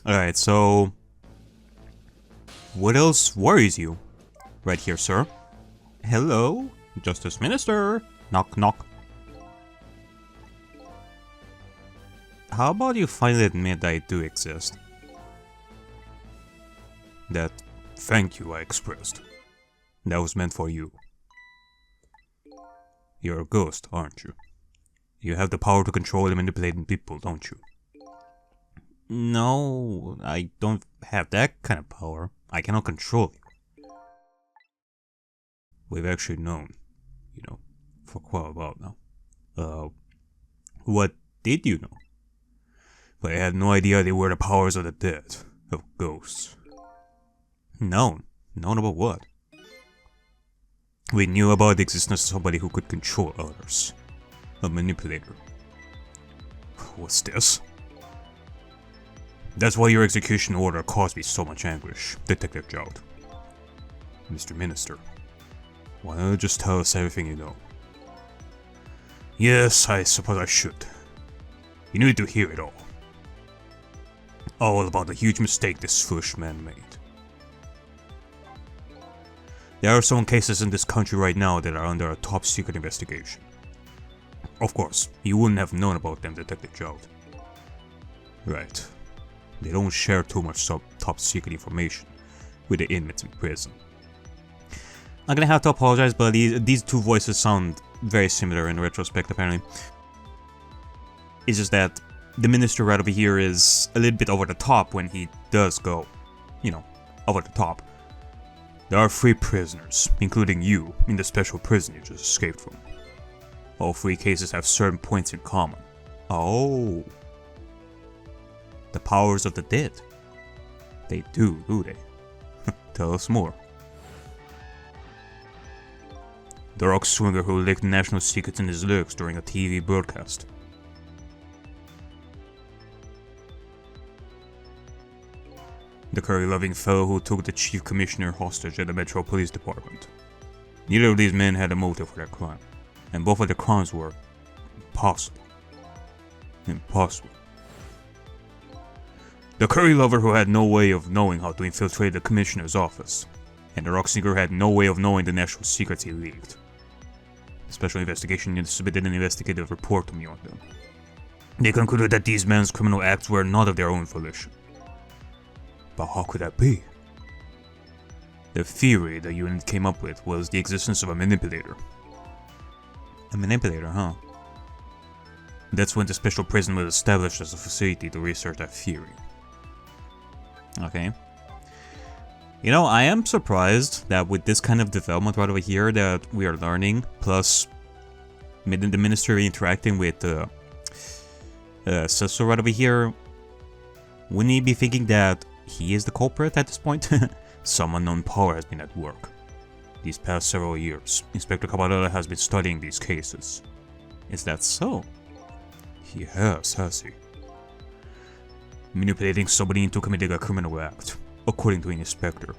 Alright, so... what else worries you? Right here, sir. Hello? Justice Minister? Knock, knock. How about you finally admit that I do exist? That thank you I expressed. That was meant for you. You're a ghost, aren't you? You have the power to control and manipulate people, don't you? No, I don't have that kind of power. I cannot control you. We've actually known, you know, for quite a while now. What did you know? But I had no idea they were the powers of the dead, of ghosts. Known? Known about what? We knew about the existence of somebody who could control others. A manipulator. What's this? That's why your execution order caused me so much anguish, Detective Jout. Mr. Minister, why don't you just tell us everything you know? Yes, I suppose I should. You need to hear it all. All about the huge mistake this foolish man made. There are some cases in this country right now that are under a top secret investigation. Of course, you wouldn't have known about them, Detective Jout. Right. They don't share too much top secret information with the inmates in prison. I'm gonna have to apologize, but these two voices sound very similar in retrospect, apparently. It's just that the minister right over here is a little bit over the top when he does go, you know, over the top. There are 3 prisoners, including you, in the special prison you just escaped from. All 3 cases have certain points in common. Oh. The powers of the dead. They do they? Tell us more. The rock swinger who leaked national secrets in his lyrics during a TV broadcast. The curry-loving fellow who took the chief commissioner hostage at the Metro Police Department. Neither of these men had a motive for their crime, and both of their crimes were impossible. Impossible. The curry lover who had no way of knowing how to infiltrate the commissioner's office, and the rock singer had no way of knowing the national secrets he leaked. The special investigation unit submitted an investigative report to me on them. They concluded that these men's criminal acts were not of their own volition. But how could that be? The theory the unit came up with was the existence of a manipulator. A manipulator, huh? That's when the special prison was established as a facility to research that theory. Okay. You know, I am surprised that with this kind of development right over here that we are learning, plus the ministry interacting with Sissel right over here, wouldn't he be thinking that he is the culprit at this point? Some unknown power has been at work. These past several years, Inspector Cabarella has been studying these cases. Is that so? He has he? Manipulating somebody into committing a criminal act, according to an inspector.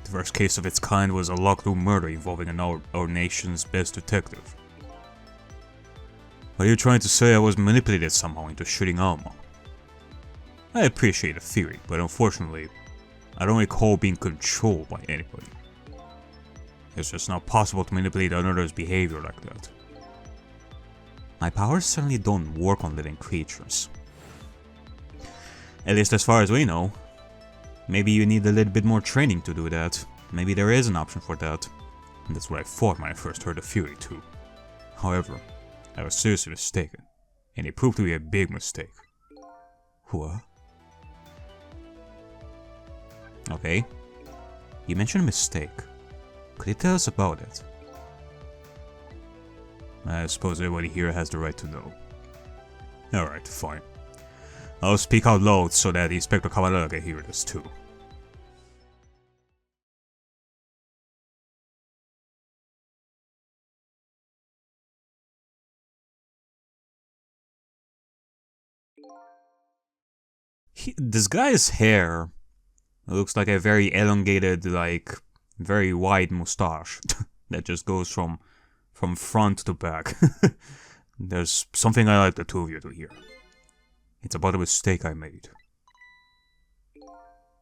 The first case of its kind was a locked-room murder involving our nation's best detective. Are you trying to say I was manipulated somehow into shooting Alma? I appreciate the theory, but unfortunately, I don't recall being controlled by anybody. It's just not possible to manipulate another's behavior like that. My powers certainly don't work on living creatures. At least as far as we know. Maybe you need a little bit more training to do that. Maybe there is an option for that. And that's what I thought when I first heard the theory too. However, I was seriously mistaken. And it proved to be a big mistake. What? Okay. You mentioned a mistake. Could you tell us about it? I suppose everybody here has the right to know. Alright, fine. I'll speak out loud so that Inspector Cabarella can hear this too. This guy's hair looks like a very elongated, like, very wide mustache that just goes from front to back. There's something I like the two of you to hear. It's about a mistake I made.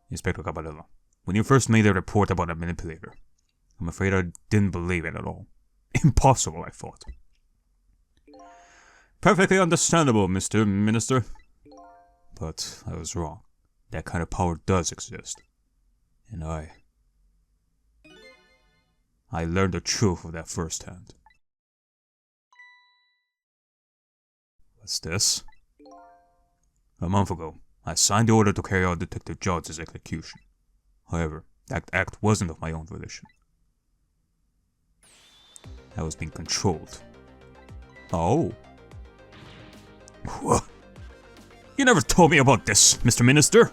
Inspector Caballero, when you first made a report about a manipulator, I'm afraid I didn't believe it at all. Impossible, I thought. Perfectly understandable, Mr. Minister. But I was wrong. That kind of power does exist. And I learned the truth of that firsthand. What's this? A month ago, I signed the order to carry out Detective George's execution. However, that act wasn't of my own volition. I was being controlled. Oh. What? You never told me about this, Mr. Minister.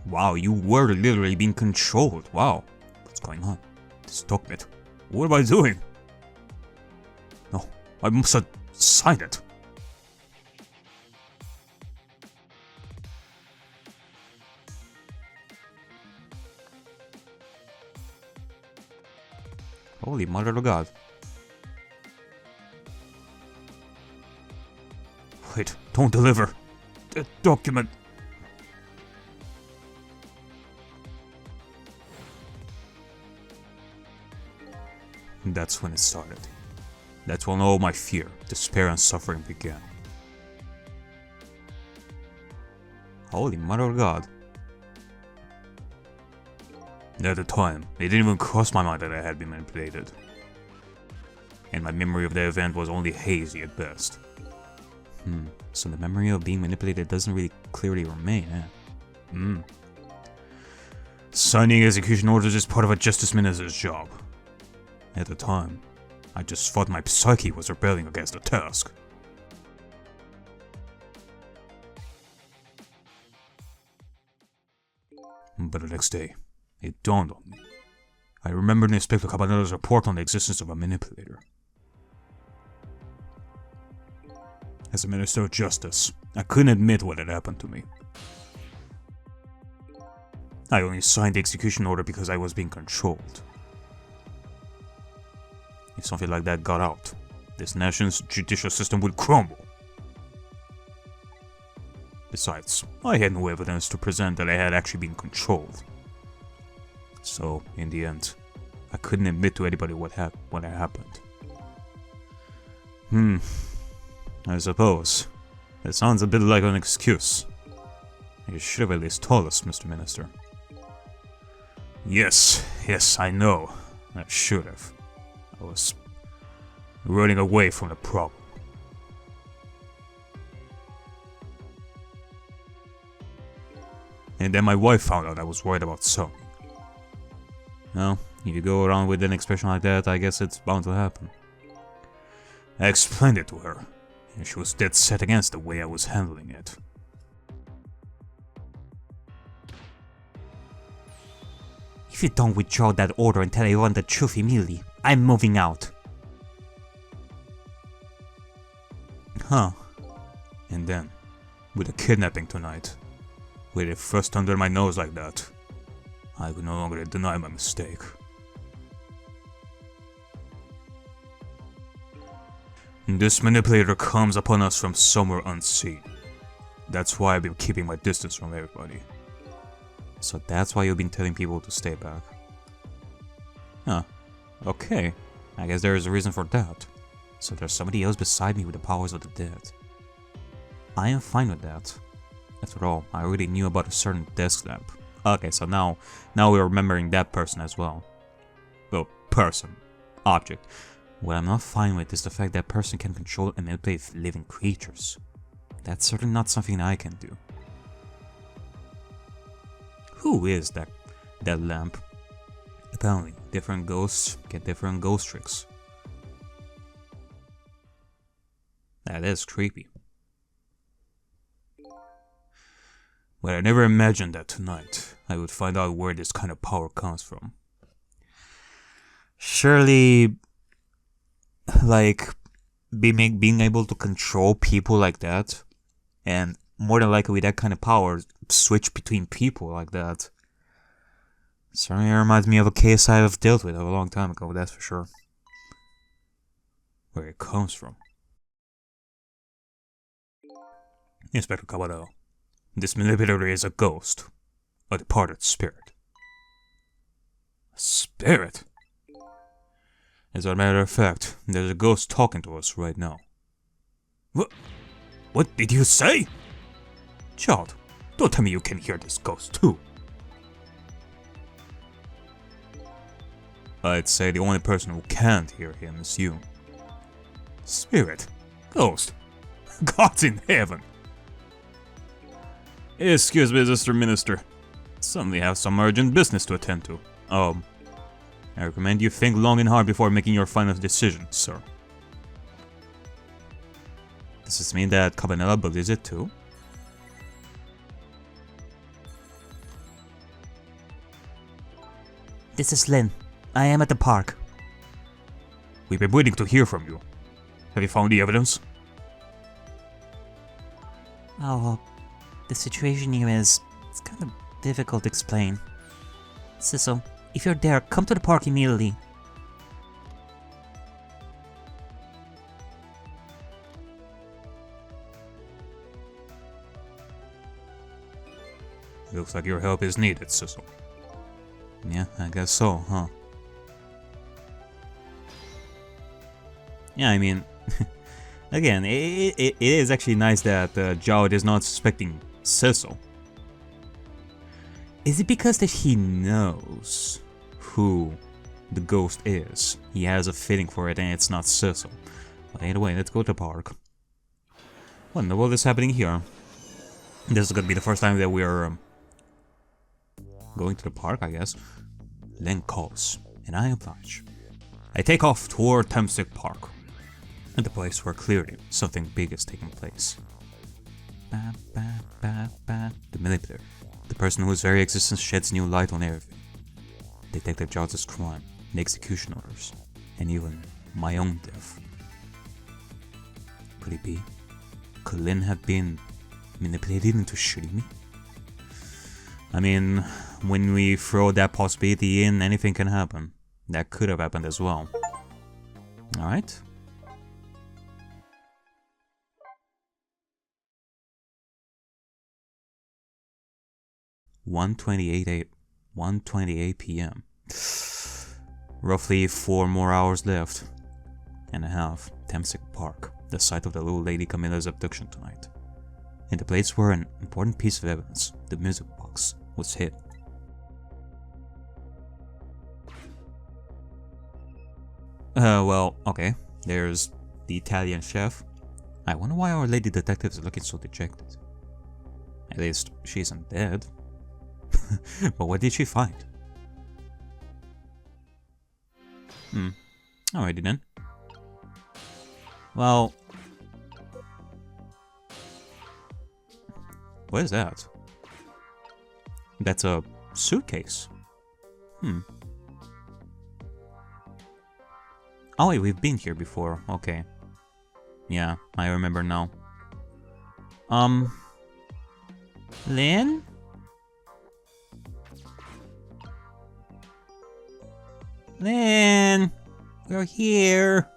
Wow, you were literally being controlled. Wow. What's going on? Stop it. What am I doing? No, I must have signed it. Holy mother of God. Wait, don't deliver. The document. That's when it started. That's when all my fear, despair, and suffering began. Holy mother of God. At the time, it didn't even cross my mind that I had been manipulated. And my memory of the event was only hazy at best. So the memory of being manipulated doesn't really clearly remain, eh? Signing execution orders is part of a justice minister's job. At the time, I just thought my psyche was rebelling against the task. But the next day, it dawned on me. I remembered Inspector Caballero's report on the existence of a manipulator. As a Minister of Justice, I couldn't admit what had happened to me. I only signed the execution order because I was being controlled. If something like that got out, this nation's judicial system would crumble. Besides, I had no evidence to present that I had actually been controlled. So, in the end, I couldn't admit to anybody what had happened. I suppose. That sounds a bit like an excuse. You should have at least told us, Mr. Minister. Yes, I know. I should have. I was running away from the problem. And then my wife found out I was worried about something. Well, if you go around with an expression like that, I guess it's bound to happen. I explained it to her, and she was dead set against the way I was handling it. If you don't withdraw that order until I learn the truth immediately, I'm moving out. Huh. And then, with the kidnapping tonight, with it thrust under my nose like that, I could no longer deny my mistake. This manipulator comes upon us from somewhere unseen. That's why I've been keeping my distance from everybody. So that's why you've been telling people to stay back. Huh. Okay. I guess there is a reason for that. So there's somebody else beside me with the powers of the dead. I am fine with that. After all, I already knew about a certain desk lamp. Okay, so now we're remembering that person as well. Well, person. Object. What I'm not fine with is the fact that person can control and manipulate living creatures. That's certainly not something I can do. Who is that lamp? Apparently, different ghosts get different ghost tricks. That is creepy. But I never imagined that tonight I would find out where this kind of power comes from. Surely, like, being able to control people like that, and more than likely with that kind of power, switch between people like that, Certainly reminds me of a case I've dealt with a long time ago, that's for sure. Where it comes from. Inspector Caballero, this manipulator is a ghost. A departed spirit. A spirit? As a matter of fact, there's a ghost talking to us right now. What did you say? Child, don't tell me you can hear this ghost too. I'd say the only person who can't hear him is you. Spirit? Ghost? God's in heaven! Excuse me, Mr. Minister. Suddenly have some urgent business to attend to. I recommend you think long and hard before making your final decision, sir. Does this mean that Cabanela believes it too? This is Lynn. I am at the park. We've been waiting to hear from you. Have you found the evidence? Oh, the situation here is... it's kind of difficult to explain. Sissel, if you're there, come to the park immediately. Looks like your help is needed, Sissel. Yeah, I guess so, huh? Yeah, I mean... again, it is actually nice that Jowd is not suspecting Sissel. Is it because that he knows who the ghost is? He has a feeling for it and it's not Sissel. But anyway, let's go to the park. What in the world is happening here? This is gonna be the first time that we're going to the park, I guess. Len calls, and I oblige. I take off toward Temstic Park, at the place where clearly something big is taking place. The manipulator, the person whose very existence sheds new light on everything. Detective Jowd's crime, the execution orders, and even my own death. Could it be? Could Lynn have been manipulated into shooting me? I mean, when we throw that possibility in, anything can happen. That could have happened as well. Alright. $1:28 p.m. Roughly 4 more hours left and a half. Temstic Park, the site of the little lady Camilla's abduction tonight. And the place where an important piece of evidence, the music box, was hid. Well, okay. There's the Italian chef. I wonder why our lady detective is looking so dejected. At least, she isn't dead. But what did she find? Alrighty then. Well... what is that? That's a suitcase. Oh wait, we've been here before. Okay. Yeah, I remember now. Lynn? Lynn! We're here!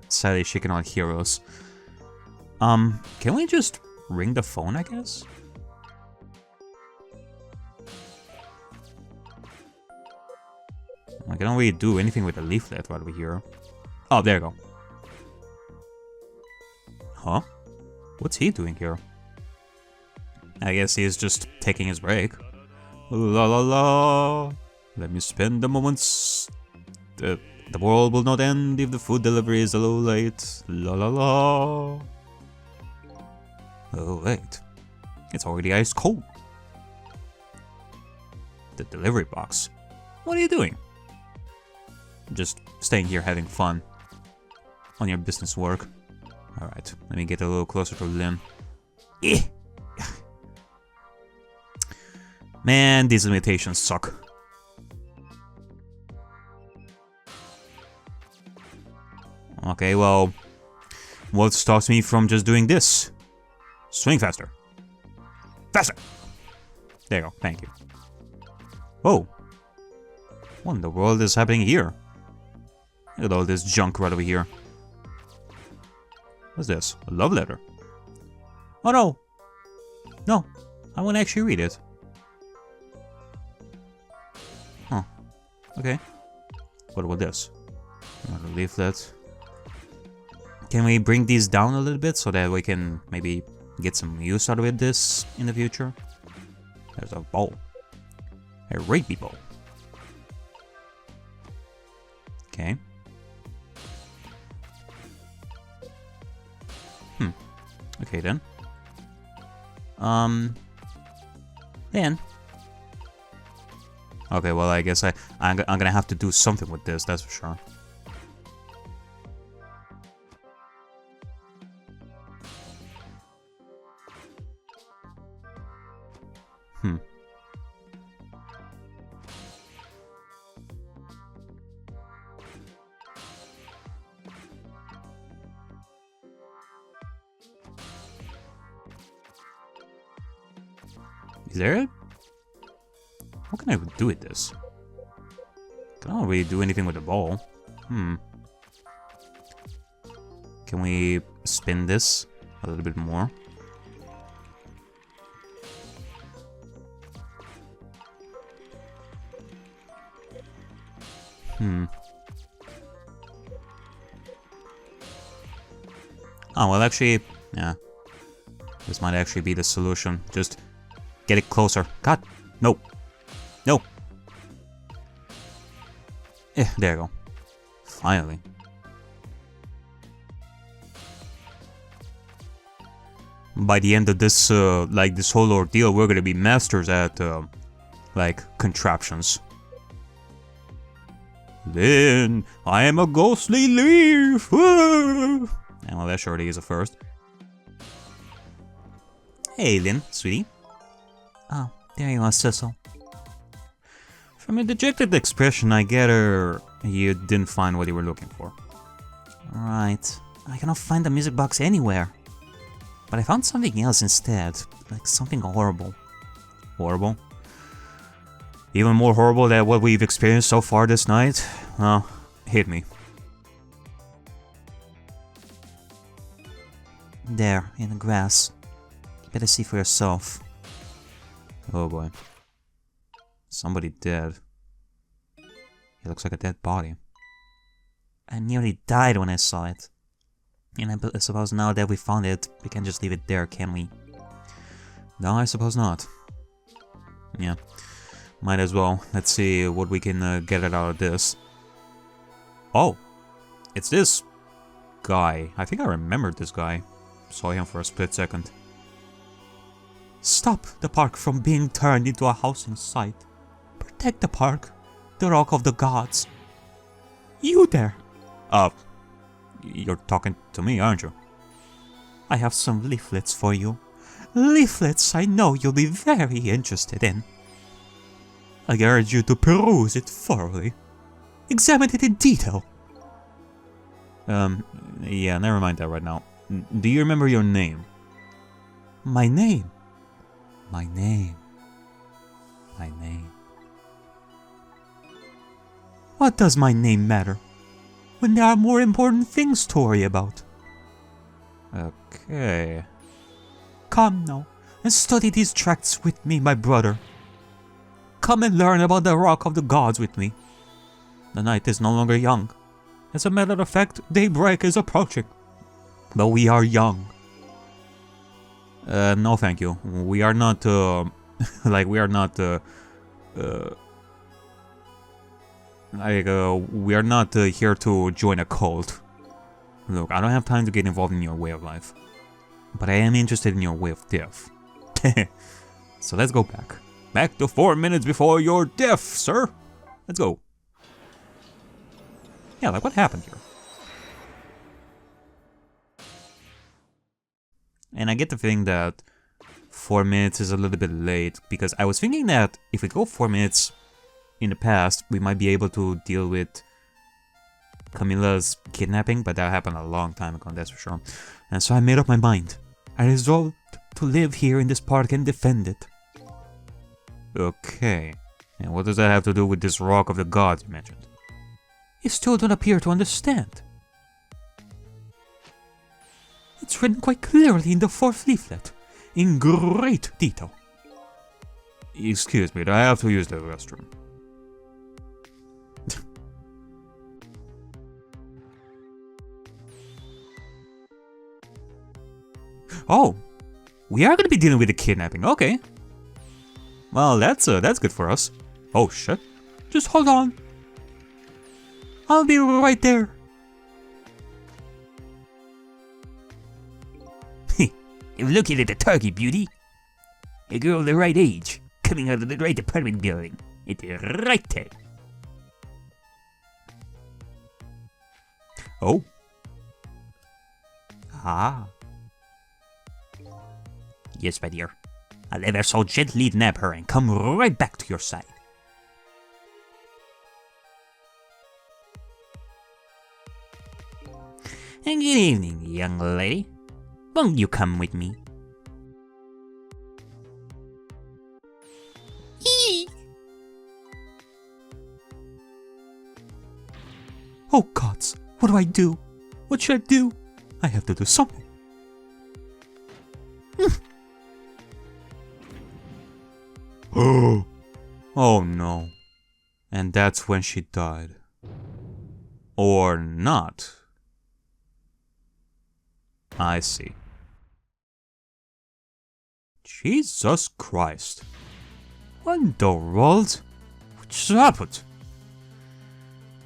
Sadly she cannot hear us. Can we just ring the phone, I guess? I can't really do anything with the leaflet while we're here. Oh, there you go. Huh? What's he doing here? I guess he's just taking his break. La la la. Let me spend the moments. The world will not end if the food delivery is a little late. La la la. Oh wait, it's already ice cold. The delivery box. What are you doing? Just staying here having fun. On your business work. Alright, let me get a little closer to Lynn. Man, these limitations suck. Okay, well, what stops me from just doing this? Swing faster. Faster! There you go, thank you. Oh! What in the world is happening here? Look at all this junk right over here. What's this? A love letter? Oh no! No, I want to actually read it. Huh. Okay. What about this? Another leaflet. Can we bring these down a little bit so that we can maybe get some use out of this in the future? There's a bowl. A rapey bowl. Okay. Okay then. Then. Okay, well I guess I'm gonna have to do something with this, that's for sure. Is there it? What can I do with this? I don't really do anything with the ball. Can we spin this a little bit more? Oh, well actually, yeah. This might actually be the solution. Just get it closer. God, no. No. There you go. Finally. By the end of this, like this whole ordeal, we're gonna be masters at, like, contraptions. Then, I am a ghostly leaf! And well, that surely is a first. Hey, Lynn, sweetie. Oh, there you are, Sissel. From your dejected expression, I gather you didn't find what you were looking for. Right. I cannot find the music box anywhere. But I found something else instead. Like something horrible. Horrible? Even more horrible than what we've experienced so far this night? Well, hit me. There, in the grass. You better see for yourself. Oh boy. Somebody dead. He looks like a dead body. I nearly died when I saw it. And I suppose now that we found it, we can just leave it there, can we? No, I suppose not. Yeah. Might as well. Let's see what we can get out of this. Oh! It's this guy. I think I remembered this guy. Saw him for a split second. Stop the park from being turned into a housing site. Protect the park. The Rock of the Gods. You there! You're talking to me, aren't you? I have some leaflets for you. Leaflets I know you'll be very interested in. I urge you to peruse it thoroughly. Examine it in detail. Yeah, never mind that right now. Do you remember your name? My name? My name. My name. What does my name matter? When there are more important things to worry about. Okay. Come now, and study these tracts with me, my brother. Come and learn about the Rock of the Gods with me. The night is no longer young. As a matter of fact, daybreak is approaching. But we are young. No thank you. We are not, like, we are not, we are not here to join a cult. Look, I don't have time to get involved in your way of life. But I am interested in your way of death. So let's go back. Back to 4 minutes before your death, sir! Let's go. Yeah, like what happened here? And I get the feeling that 4 minutes is a little bit late, because I was thinking that if we go 4 minutes in the past, we might be able to deal with Camilla's kidnapping, but that happened a long time ago, that's for sure. And so I made up my mind. I resolved to live here in this park and defend it. Okay. And what does that have to do with this rock of the gods you mentioned? You still don't appear to understand. It's written quite clearly in the 4th leaflet, in great detail. Excuse me, I have to use the restroom. Oh, we are gonna be dealing with the kidnapping, okay. Well, that's good for us. Oh shit. Just hold on. I'll be right there. Looking at the turkey, beauty. A girl the right age, coming out of the right apartment building at the right time. Oh. Ah. Yes, my dear. I'll ever so gently nab her and come right back to your side. And good evening, young lady. Won't you come with me? Oh gods, what do I do? What should I do? I have to do something. Oh no. And that's when she died. Or not. I see. Jesus Christ. What in the world? What just happened?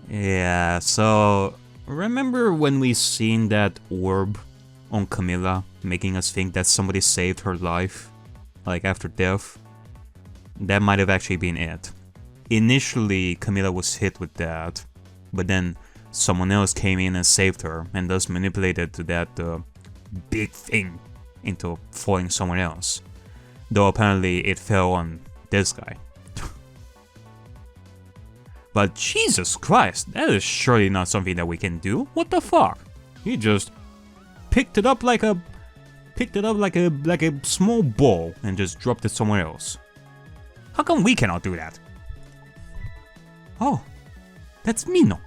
Yeah, so remember when we seen that orb on Camilla, making us think that somebody saved her life, like after death? That might have actually been it. Initially, Camilla was hit with that, but then someone else came in and saved her, and thus manipulated that big thing into falling someone else. Though apparently it fell on this guy. But Jesus Christ, that is surely not something that we can do. What the fuck? He just picked it up like a small ball and just dropped it somewhere else. How come we cannot do that? Oh, that's Mino.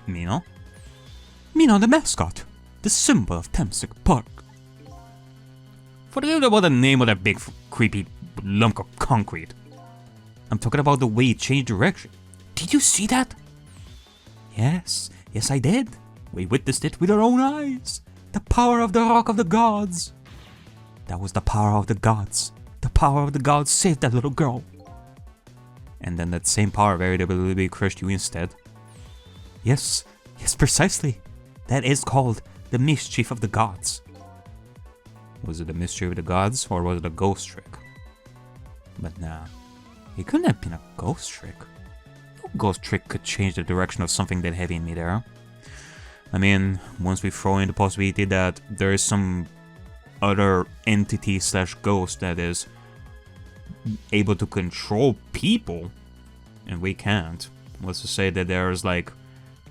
Mino? Mino the mascot, the symbol of Temsic Park. Forget about the name of that big creepy lump of concrete. I'm talking about the way it changed direction. Did you see that? Yes, yes I did. We witnessed it with our own eyes. The power of the Rock of the Gods. That was the power of the gods. The power of the gods saved that little girl. And then that same power very deliberately crushed you instead. Yes, yes, precisely. That is called the mischief of the gods. Was it the mischief of the gods, or was it a ghost trick? But nah, it couldn't have been a ghost trick. No ghost trick could change the direction of something that heavy in midair. I mean, once we throw in the possibility that there is some other entity slash ghost that is able to control people, and we can't. Let's just say that there is like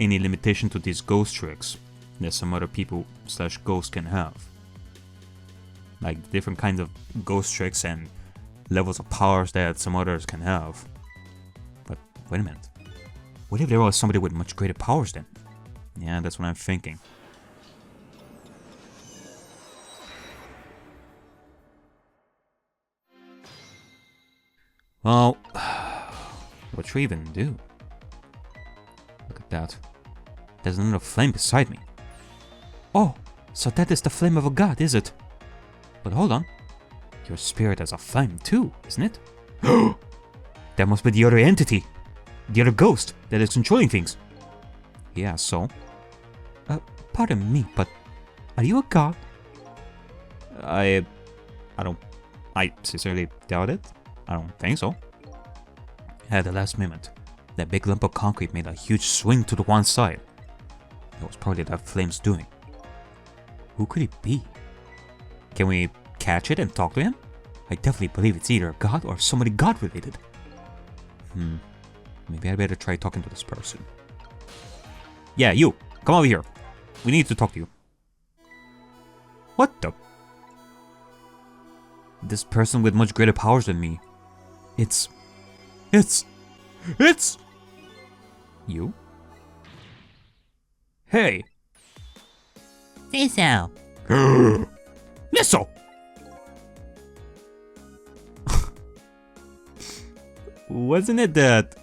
any limitation to these ghost tricks that some other people slash ghosts can have. Like different kinds of ghost tricks and levels of powers that some others can have. But wait a minute. What if there was somebody with much greater powers then? Yeah, that's what I'm thinking. Well, what should we even do? Look at that. There's another flame beside me. Oh, so that is the flame of a god, is it? But hold on. Your spirit has a flame too, isn't it? That must be the other entity. The other ghost that is controlling things. Yeah, so? Pardon me, but are you a god? I sincerely doubt it. I don't think so. At the last moment, that big lump of concrete made a huge swing to the one side. It was probably that flame's doing. Who could it be? Can we catch it and talk to him? I definitely believe it's either a god or somebody god-related. Maybe I better try talking to this person. Yeah, you! Come over here. We need to talk to you. What the? This person with much greater powers than me. It's It's... You? Hey! Sissel! Sissel! Wasn't it that...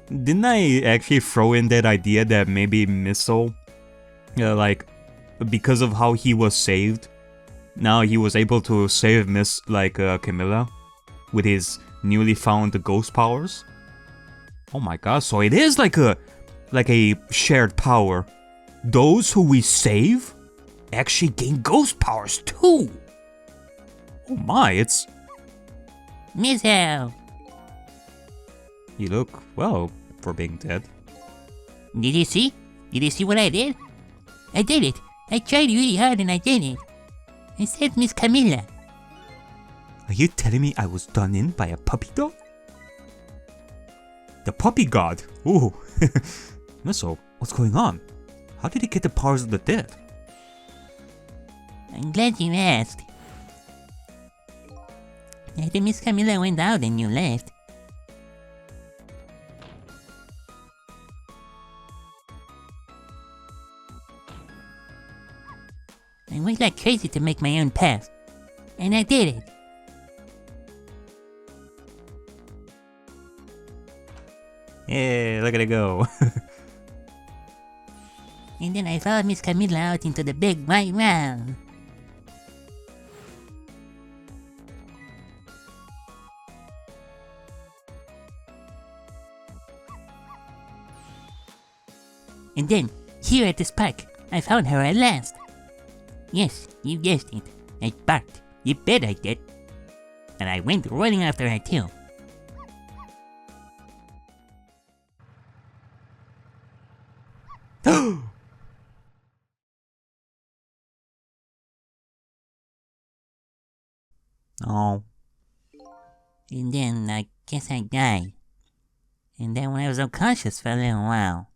Didn't I actually throw in that idea that maybe Missile, like, because of how he was saved, now he was able to save Camilla with his newly found ghost powers? Oh my god, so it is like a shared power. Those who we save actually gain ghost powers too! Oh my, it's... Sissel! You look, well, for being dead. Did you see? Did you see what I did? I did it! I tried really hard and I did it! I saved Miss Camilla! Are you telling me I was done in by a puppy dog? The puppy god? Ooh. Missile, what's going on? How did he get the powers of the dead? I'm glad you asked. After Miss Camilla went out and you left, I went like crazy to make my own path. And I did it. Yeah, look at it go. And then I followed Miss Camilla out into the big white round. And then, here at this park, I found her at last. Yes, you guessed it. I barked. You bet I did. And I went running after her too. Oh. And then I guess I died. And then when I was unconscious for a little while.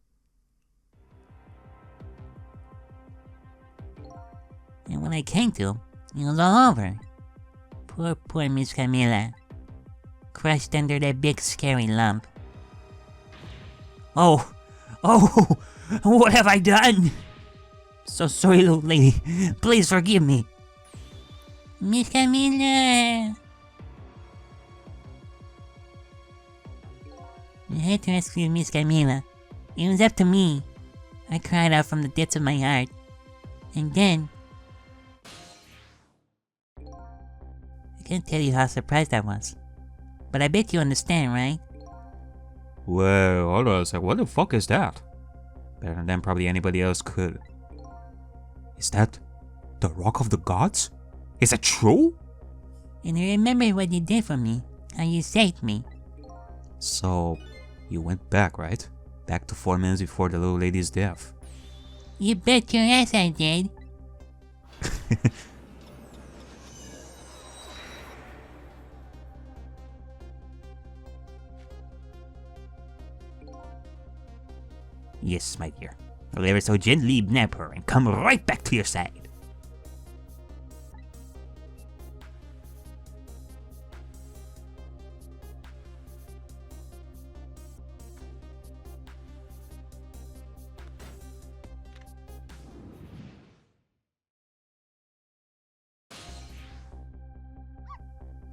And when I came to, it was all over. Poor Miss Camilla. Crushed under that big scary lump. Oh! What have I done? So sorry, little lady. Please forgive me. Miss Camilla! I had to rescue Miss Camilla. It was up to me. I cried out from the depths of my heart. And then... I can't tell you how surprised I was. But I bet you understand, right? Well, hold on a sec. What the fuck is that? Better than probably anybody else could. Is that the Rock of the Gods? Is it true? And I remember what you did for me. How you saved me. So, you went back, right? Back to 4 minutes before the little lady's death. You bet your ass I did. Yes, my dear. I'll ever so gently nab her and come right back to your side.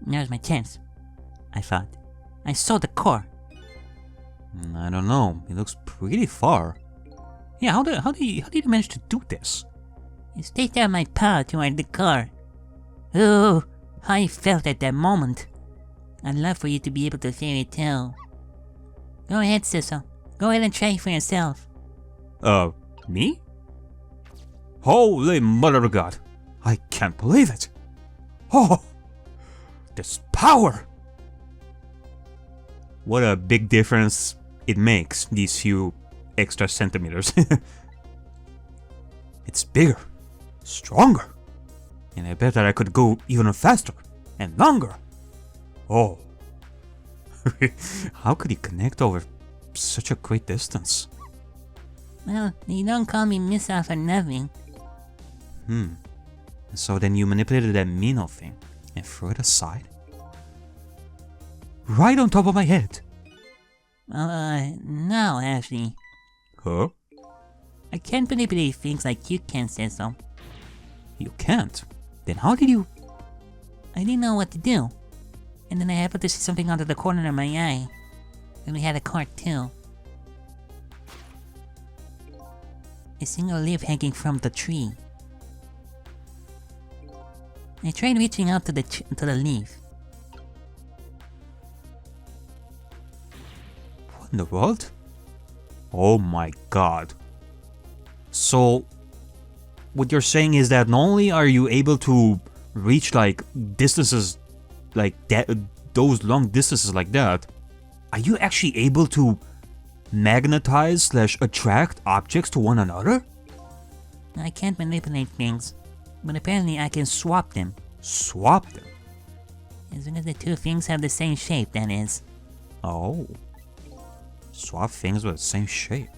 Now's my chance, I thought. I saw the core. I don't know. It looks pretty far. Yeah, how did you manage to do this? I stretched out my paw toward the core. Oh, how I felt at that moment. I'd love for you to be able to feel it too. Go ahead, Sissel. Go ahead and try it for yourself. Me? Holy mother of God! I can't believe it! Oh! This power! What a big difference it makes, these few extra centimeters. It's bigger, stronger, and I bet that I could go even faster and longer. Oh. How could he connect over such a great distance? Well, you don't call me Missile for nothing. So then you manipulated that Mino thing and threw it aside? right on top of my head. No, actually. Huh? I can't manipulate things like you can, Sissel. You can't? Then how did you... I didn't know what to do. And then I happened to see something out of the corner of my eye. And we had a cart too. A single leaf hanging from the tree. I tried reaching out to the leaf. What in the world? Oh my god. So, what you're saying is that not only are you able to reach like distances like that, those long distances like that, are you actually able to magnetize / attract objects to one another? I can't manipulate things, but apparently I can swap them. Swap them? As long as the two things have the same shape, that is. Oh. Swap things with the same shape.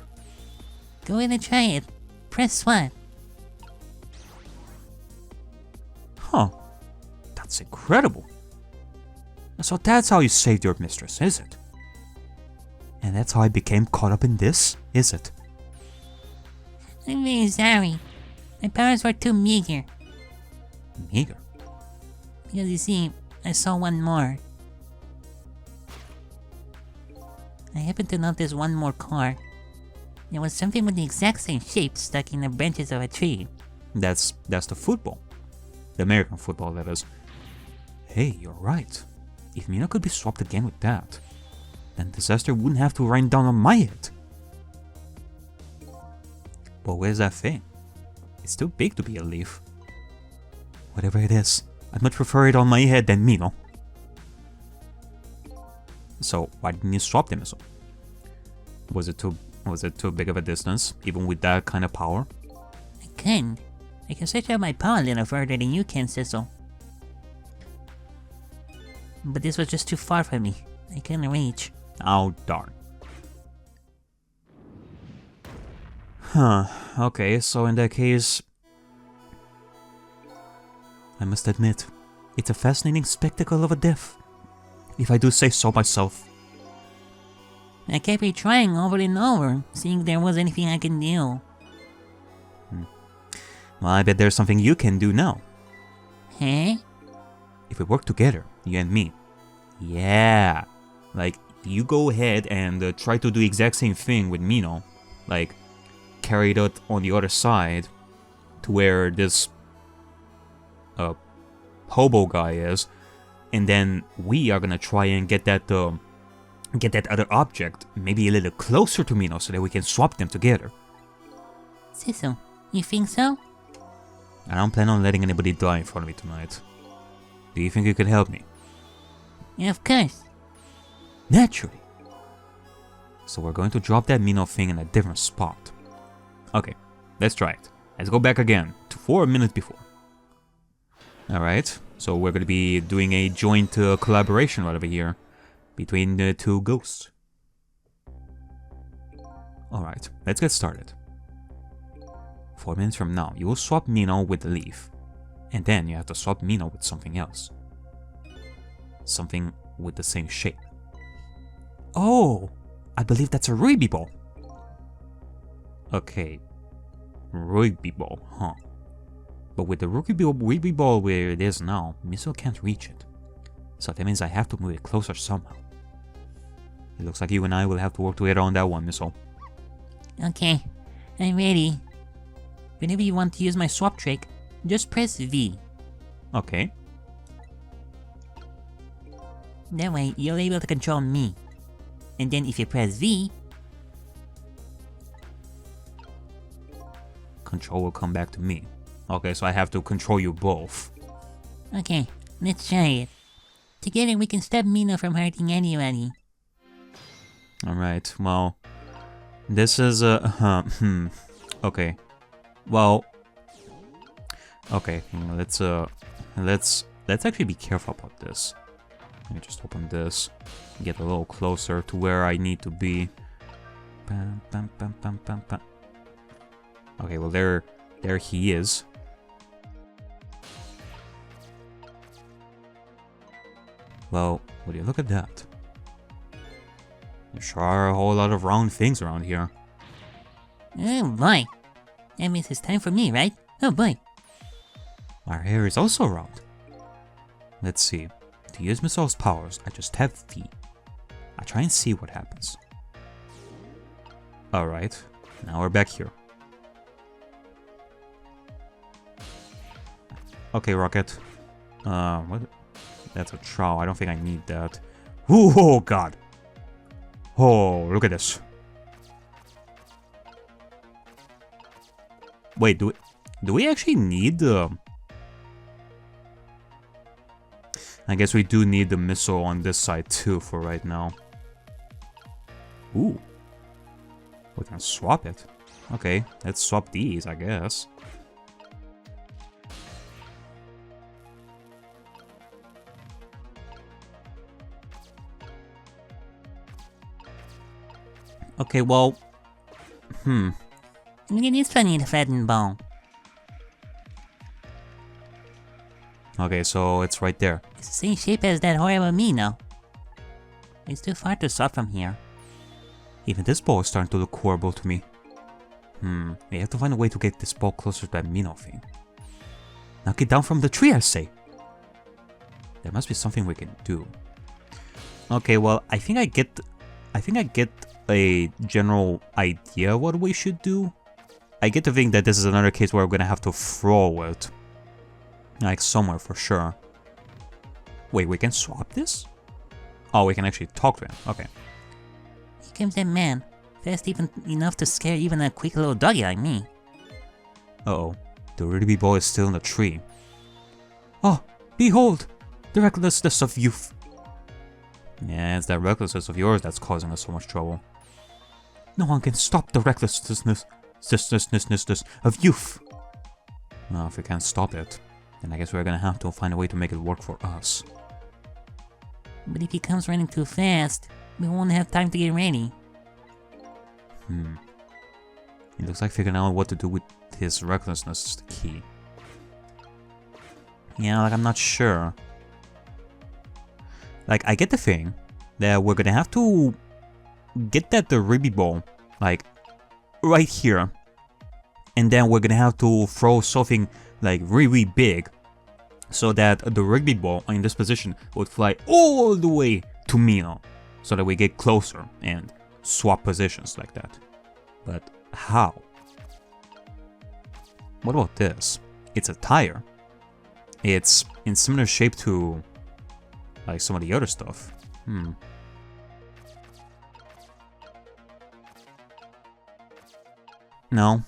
Go ahead and try it. Press swap. Huh. That's incredible. So that's how you saved your mistress, is it? And that's how I became caught up in this, is it? I'm very sorry. My powers were too meager. Meager? Because you see, I saw one more. I happened to notice one more car. There was something with the exact same shape stuck in the branches of a tree. That's the football. The American football, that is. Hey, you're right. If Mina could be swapped again with that, then disaster wouldn't have to rain down on my head. But where's that thing? It's too big to be a leaf. Whatever it is, I'd much prefer it on my head than Mino. So why didn't you swap them so? Was it too big of a distance, even with that kind of power? I can. I can stretch out my paw a little further than you can, Sissel. But this was just too far for me. I couldn't reach. Oh, darn. Huh, okay, so in that case... I must admit, it's a fascinating spectacle of a death, if I do say so myself. I kept retrying over and over, seeing if there was anything I can do. Well, I bet there's something you can do now. Huh? If we work together, you and me. Yeah! Like, you go ahead and try to do the exact same thing with Mino. Like, carry it on the other side to where this hobo guy is, and then we are gonna try and get that other object maybe a little closer to Mino so that we can swap them together. Sissel, you think so? I don't plan on letting anybody die in front of me tonight. Do you think you could help me? Yeah, of course. Naturally. So we're going to drop that Mino thing in a different spot. Okay, let's try it. Let's go back again to 4 minutes before. Alright, so we're going to be doing a joint collaboration right over here between the two ghosts. Alright, let's get started. 4 minutes from now, you will swap Mino with the leaf. And then you have to swap Mino with something else. Something with the same shape. Oh! I believe that's a rugby ball. Okay. Rugby ball, huh? But with the rugby ball where it is now, Missile can't reach it. So that means I have to move it closer somehow. It looks like you and I will have to work together on that one, Missile. Okay, I'm ready. Whenever you want to use my swap trick, just press V. Okay. That way, you're able to control me. And then if you press V, control will come back to me. Okay, so I have to control you both. okay, let's try it. Together we can stop Mino from hurting anybody. Alright, well... This is a... okay. Well... Okay, let's actually be careful about this. Let me just open this. Get a little closer to where I need to be. Bam, bam, bam, bam, bam, bam. Okay, well there he is. Well, would you look at that? There sure are a whole lot of round things around here. Oh boy. That means it's time for me, right? Oh boy. Our hair is also round. Let's see. To use Missile's powers, I just tap V. I try and see what happens. Alright, now we're back here. Okay, Rocket. What? That's a trowel. I don't think I need that. Ooh, oh god. Oh, look at this. Wait, do we actually need the... I guess we do need the missile on this side too for right now. Ooh. We can swap it. Okay, let's swap these, I guess. Okay, well... Look at this funny flattened ball. Okay, so it's right there. It's the same shape as that horrible Mino. It's too far to swap from here. Even this ball is starting to look horrible to me. We have to find a way to get this ball closer to that Mino thing. Knock it down from the tree, I say. There must be something we can do. Okay, well, I think I get a general idea what we should do. I get to think that this is another case where we're gonna have to throw it. Like somewhere for sure. Wait, we can swap this? Oh, we can actually talk to him. Okay. Here comes that man. Fast even enough to scare even a quick little doggy like me. Uh-oh. The Ruby ball is still in the tree. Oh, behold! The recklessness of youth. Yeah, it's that recklessness of yours that's causing us so much trouble. No one can stop the recklessness of youth. Well, if we can't stop it, then I guess we're gonna have to find a way to make it work for us. But if he comes running too fast, we won't have time to get ready. It looks like figuring out what to do with his recklessness is the key. Yeah, like I'm not sure. Like, I get the thing that we're gonna have to get the Ruby ball, like, right here. And then we're gonna have to throw something, like, really big. So that the Ruby ball in this position would fly all the way to Mino. So that we get closer and swap positions like that. But how? What about this? It's a tire. It's in similar shape to, like, some of the other stuff. No.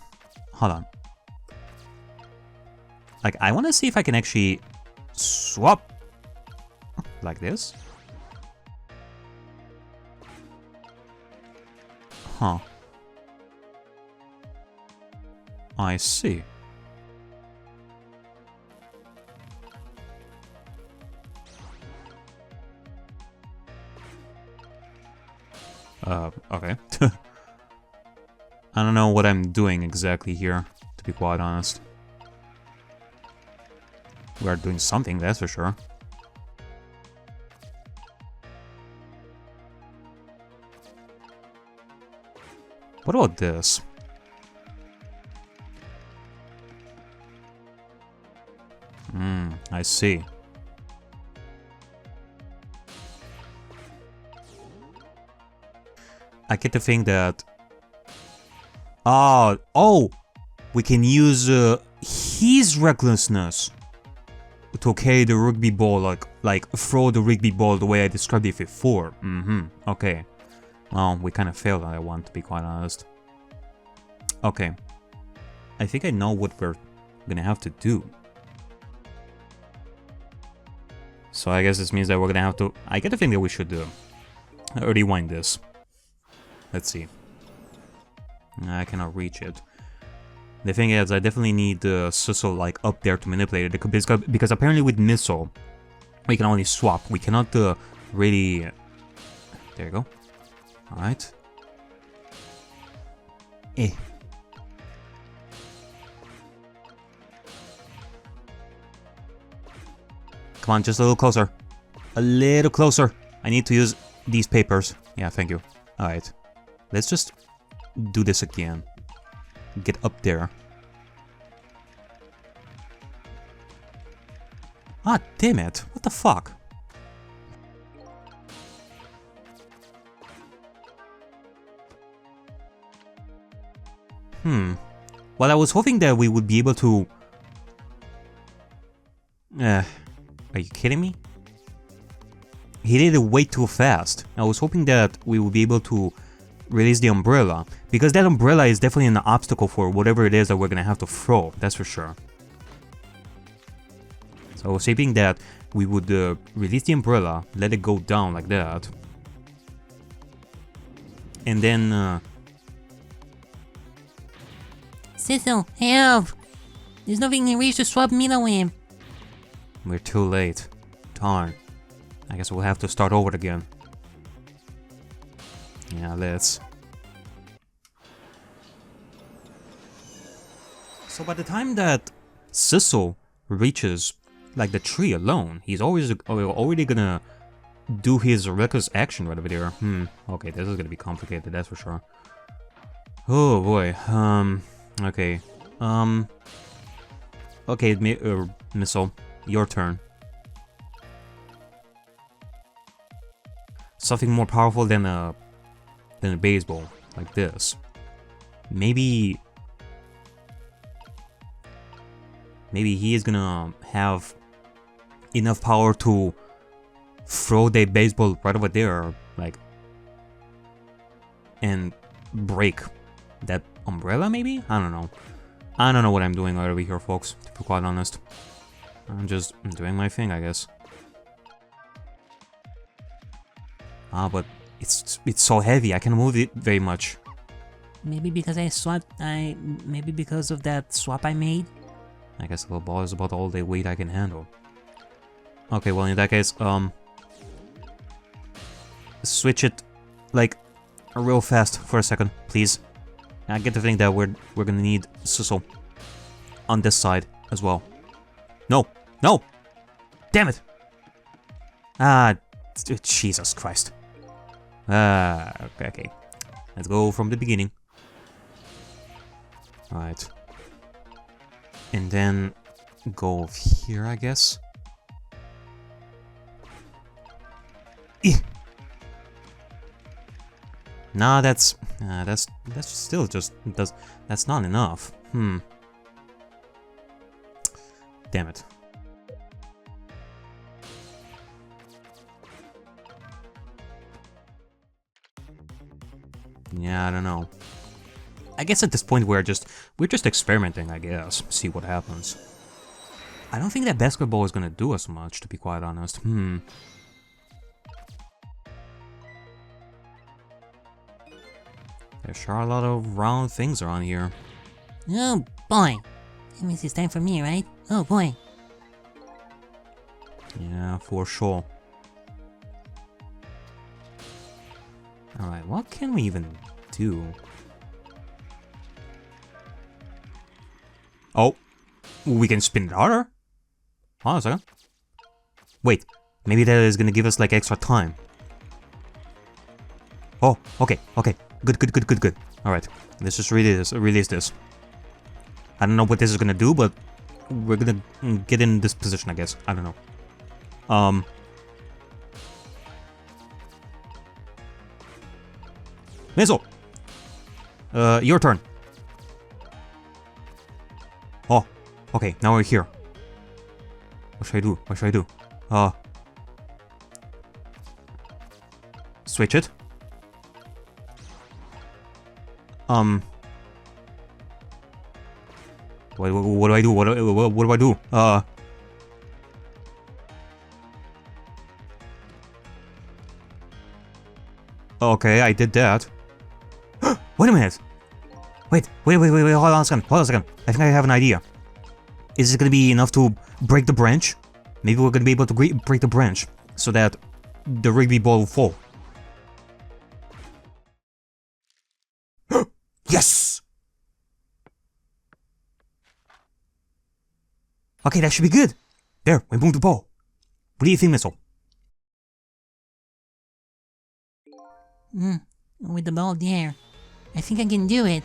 Hold on. Like, I want to see if I can actually swap like this. Huh. I see. Okay. I don't know what I'm doing exactly here, to be quite honest. We are doing something, that's for sure. What about this? I see. I get the thing that... Oh! We can use his recklessness to carry the rugby ball, like throw the rugby ball the way I described it before. Okay. Well, we kind of failed on that one, to be quite honest. Okay. I think I know what we're gonna have to do. So I guess this means that we're gonna have to... I get the thing that we should rewind this. Let's see. I cannot reach it. The thing is, I definitely need the Sissel like up there to manipulate it, because apparently with Missile, we can only swap. We cannot really... There you go. Alright. Come on, just a little closer. A little closer. I need to use these papers. Yeah, thank you. Alright. Let's just do this again. Get up there. Ah, damn it. What the fuck? Well, I was hoping that we would be able to... are you kidding me? He did it way too fast. I was hoping that we would be able to release the umbrella, because that umbrella is definitely an obstacle for whatever it is that we're gonna have to throw, that's for sure. So I was hoping that we would release the umbrella, let it go down like that, and then... Sissel, help! There's nothing in reach to swap Mila with. We're too late. Darn. I guess we'll have to start over again. Yeah, let's. So by the time that Sissel reaches, like, the tree alone, he's already gonna do his reckless action right over there. Okay, this is gonna be complicated, that's for sure. Oh boy, okay. Okay, Missile, your turn. Something more powerful than a baseball, like this. Maybe he is gonna have enough power to throw the baseball right over there, like, and break that umbrella, maybe? I don't know. I don't know what I'm doing right over here, folks, to be quite honest. I'm just doing my thing, I guess. Ah, but it's so heavy, I can't move it very much. Maybe because maybe because of that swap I made? I guess the ball is about all the weight I can handle. Okay, well in that case, switch it, like, real fast for a second, please. I get the feeling that we're gonna need Sissel on this side as well. No! No! Damn it! Ah, Jesus Christ. Okay. Let's go from the beginning. Alright. And then go here, I guess. Nah, that's still just that's not enough. Damn it. Yeah, I don't know. I guess at this point we're just experimenting, I guess. See what happens. I don't think that basketball is gonna do us much, to be quite honest. There sure are a lot of round things around here. Oh boy. That means it's time for me, right? Oh boy. Yeah, for sure. Alright, what can we even do? Oh, we can spin it harder? Hold on a second. Wait, maybe that is gonna give us like extra time. Oh, okay. Good. Alright, let's just release this. I don't know what this is gonna do, but we're gonna get in this position, I guess. I don't know. Missile! Your turn. Oh, okay, now we're here. What should I do? Switch it. What do I do? What do I do? Okay, I did that. Wait a minute. Wait, hold on a second. I think I have an idea. Is it gonna be enough to break the branch? Maybe we're gonna be able to break the branch so that the rugby ball will fall. Yes! Okay, that should be good. There, we moved the ball. What do you think, Missile? With the ball there. I think I can do it.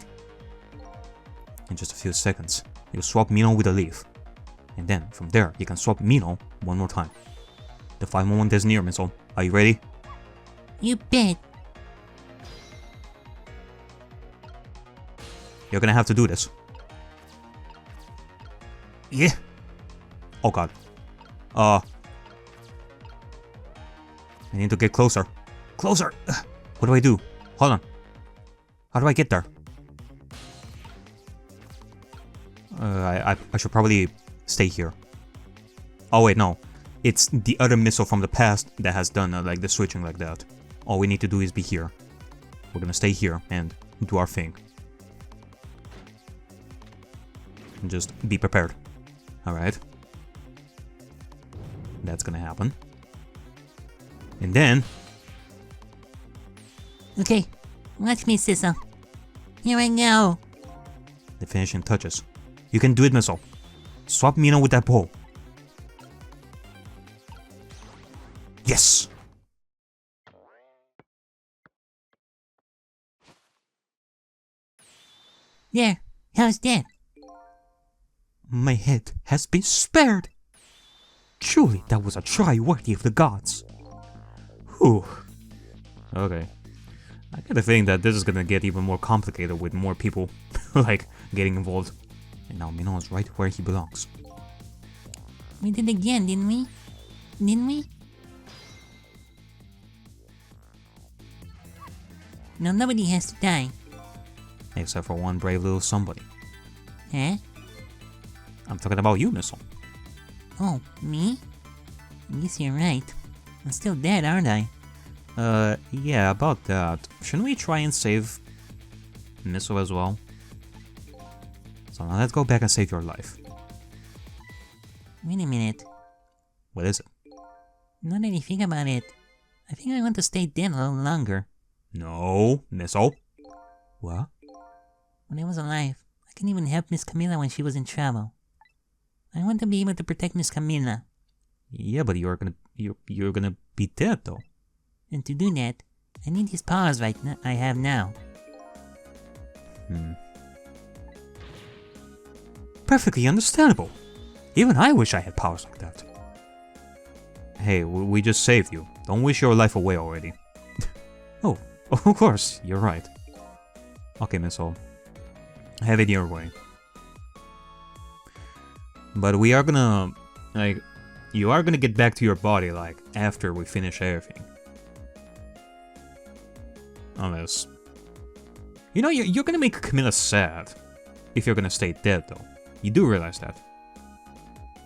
In just a few seconds, you swap Mino with a leaf. And then, from there, you can swap Mino one more time. The final moment is near, Missile. Are you ready? You bet. You're gonna have to do this. Yeah. Oh god. I need to get closer. Closer! What do I do? Hold on. How do I get there? I should probably stay here. Oh wait, no. It's the other missile from the past that has done like the switching like that. All we need to do is be here. We're gonna stay here and do our thing. And just be prepared. Alright. That's gonna happen. And then... Okay, watch me, Sissel. Here I go. the finishing touches. You can do it, Missile. Swap Mino with that ball. Yes! There, how's that? My head has been spared. Truly, that was a try worthy of the gods. Whew. Okay. I get the feeling that this is gonna get even more complicated with more people, like, getting involved. And now Mino is right where he belongs. We did it again, didn't we? Didn't we? No, nobody has to die. Except for one brave little somebody. Huh? I'm talking about you, Missile. Oh, me? I guess you're right. I'm still dead, aren't I? Yeah, about that. Shouldn't we try and save Missile as well? So now let's go back and save your life. Wait a minute. What is it? Now that I think about it, I think I want to stay dead a little longer. No, Missile. What? When I was alive, I couldn't even help Miss Camilla when she was in trouble. I want to be able to protect Miss Camilla. Yeah, but you're gonna be dead though. And to do that, I need these powers I have now. Perfectly understandable. Even I wish I had powers like that. Hey, we just saved you. Don't wish your life away already. Oh, of course, you're right. Okay, Missile. Have it your way. But we are gonna, like, you are gonna get back to your body, like, after we finish everything. Unless... You know, you're gonna make Camilla sad if you're gonna stay dead, though. You do realize that.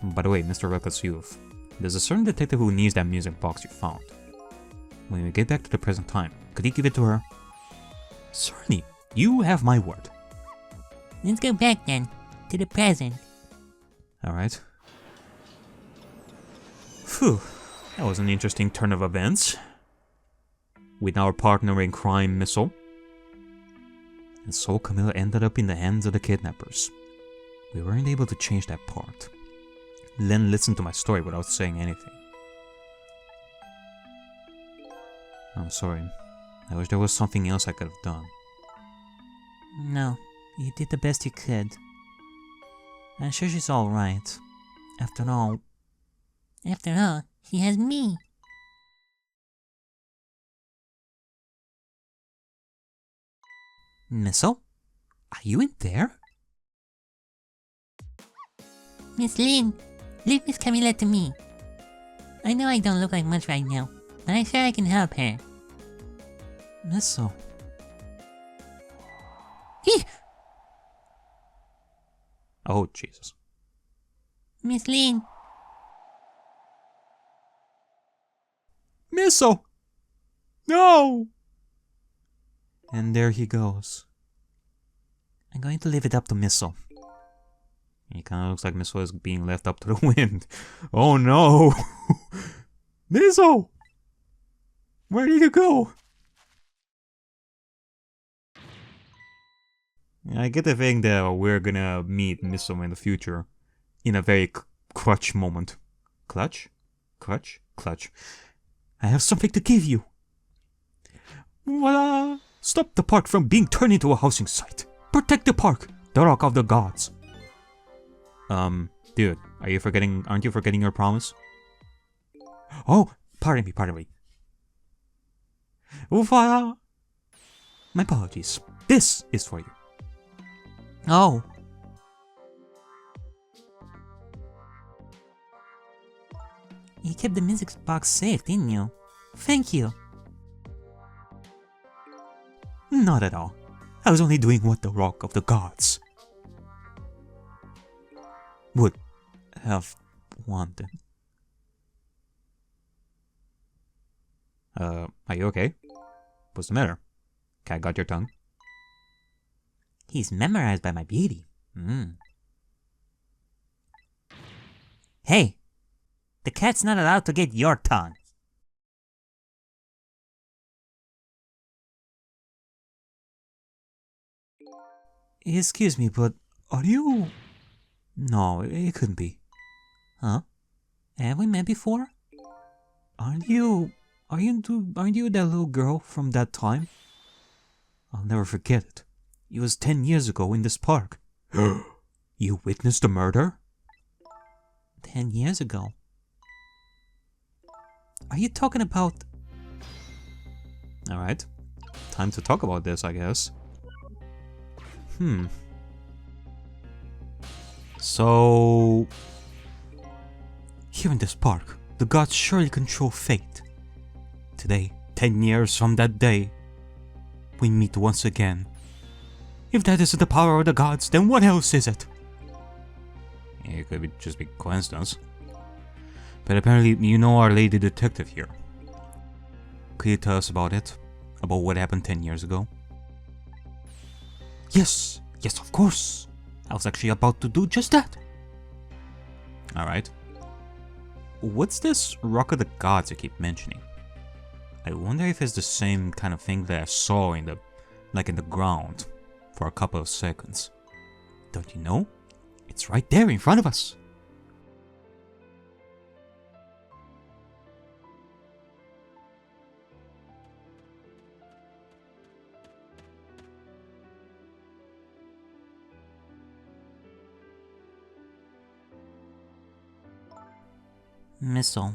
By the way, Mr. Reckless Youth, there's a certain detective who needs that music box you found. When we get back to the present time, could you give it to her? Certainly, you have my word. Let's go back then, to the present. Alright. Phew, that was an interesting turn of events. With our partner in crime, Missile. And so Camilla ended up in the hands of the kidnappers. We weren't able to change that part. Len listened to my story without saying anything. I'm sorry. I wish there was something else I could have done. No, you did the best you could. I'm sure she's alright. After all, she has me. Missile? Are you in there? Miss Lynn, leave Miss Camilla to me. I know I don't look like much right now, but I'm sure I can help her. Missile. Oh, Jesus. Miss Lynn. Missile! No! And there he goes. I'm going to leave it up to Missile. He kind of looks like Missile is being left up to the wind. Oh no! Missile! Where did you go? I get the feeling that we're gonna meet Missile in the future. In a very clutch moment. Clutch? Clutch? Clutch. I have something to give you. Voila! Stop the park from being turned into a housing site. Protect the park, the Rock of the Gods. Dude, aren't you forgetting your promise? Oh, pardon me. Voila! My apologies. This is for you. Oh. You kept the music box safe, didn't you? Thank you. Not at all. I was only doing what the Rock of the Gods would have wanted. Are you okay? What's the matter? Cat got your tongue? He's memorized by my beauty. Hey! The cat's not allowed to get your tongue. Excuse me, but are you... No, it couldn't be. Huh? Have we met before? Aren't you that little girl from that time? I'll never forget it. It was 10 years ago in this park. You witnessed the murder? 10 years ago? Are you talking about... Alright. Time to talk about this, I guess. So... Here in this park, the gods surely control fate. Today, 10 years from that day, we meet once again. If that isn't the power of the gods, then what else is it? It could just be coincidence. But apparently, you know our lady detective here. Could you tell us about it? About what happened 10 years ago? Yes, of course. I was actually about to do just that. Alright. What's this Rock of the Gods you keep mentioning? I wonder if it's the same kind of thing that I saw in the ground for a couple of seconds. Don't you know? It's right there in front of us. Missile.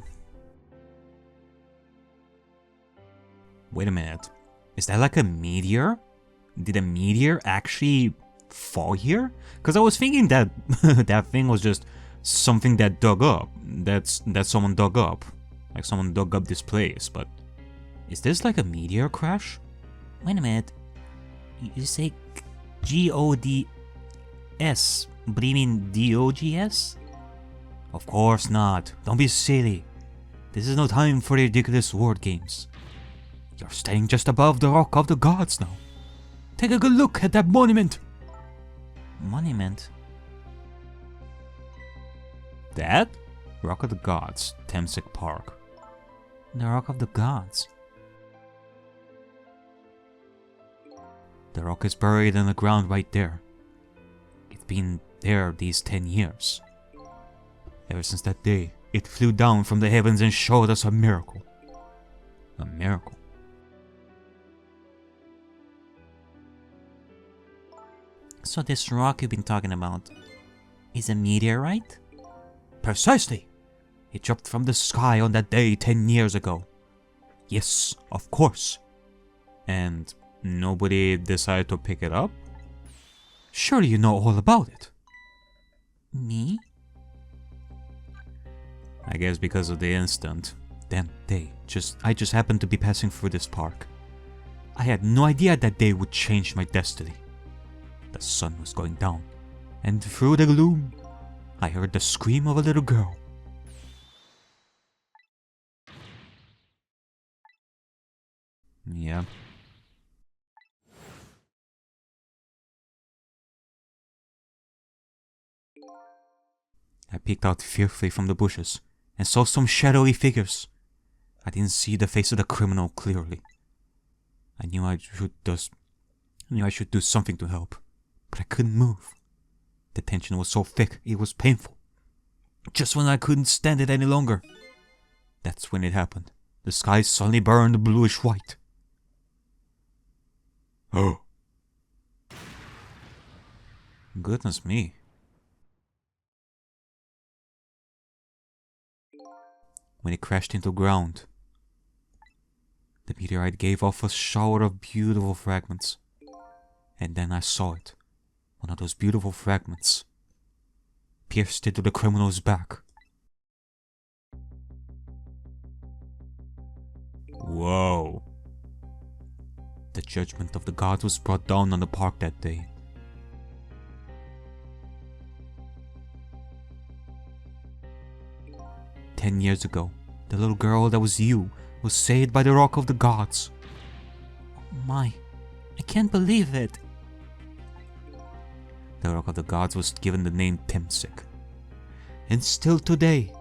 Wait a minute. Is that like a meteor? Did a meteor actually fall here? Because I was thinking that that thing was just something that dug up. That someone dug up. Like someone dug up this place, but is this like a meteor crash? Wait a minute. You say G-O-D-S, but you mean D-O-G-S? Of course not. Don't be silly. This is no time for ridiculous word games. You're standing just above the Rock of the Gods now. Take a good look at that monument. Monument? That? Rock of the Gods, Temsek Park. The Rock of the Gods. The rock is buried in the ground right there. It's been there these 10 years. Ever since that day, it flew down from the heavens and showed us a miracle. A miracle? So this rock you've been talking about is a meteorite? Precisely! It dropped from the sky on that day 10 years ago. Yes, of course. And nobody decided to pick it up? Surely you know all about it. Me? I guess because of the instant. That day, I just happened to be passing through this park. I had no idea that day would change my destiny. The sun was going down, and through the gloom, I heard the scream of a little girl. Yeah. I peeked out fearfully from the bushes and saw some shadowy figures. I didn't see the face of the criminal clearly. I knew I should do something to help, but I couldn't move. The tension was so thick, it was painful. Just when I couldn't stand it any longer, that's when it happened. The sky suddenly burned bluish white. goodness me. When it crashed into the ground, the meteorite gave off a shower of beautiful fragments. And then I saw it. One of those beautiful fragments pierced into the criminal's back. Whoa. The judgment of the gods was brought down on the park that day. "10 years ago, the little girl that was you was saved by the rock of the gods." Oh my, I can't believe it. The rock of the gods was given the name Temsik. And still today,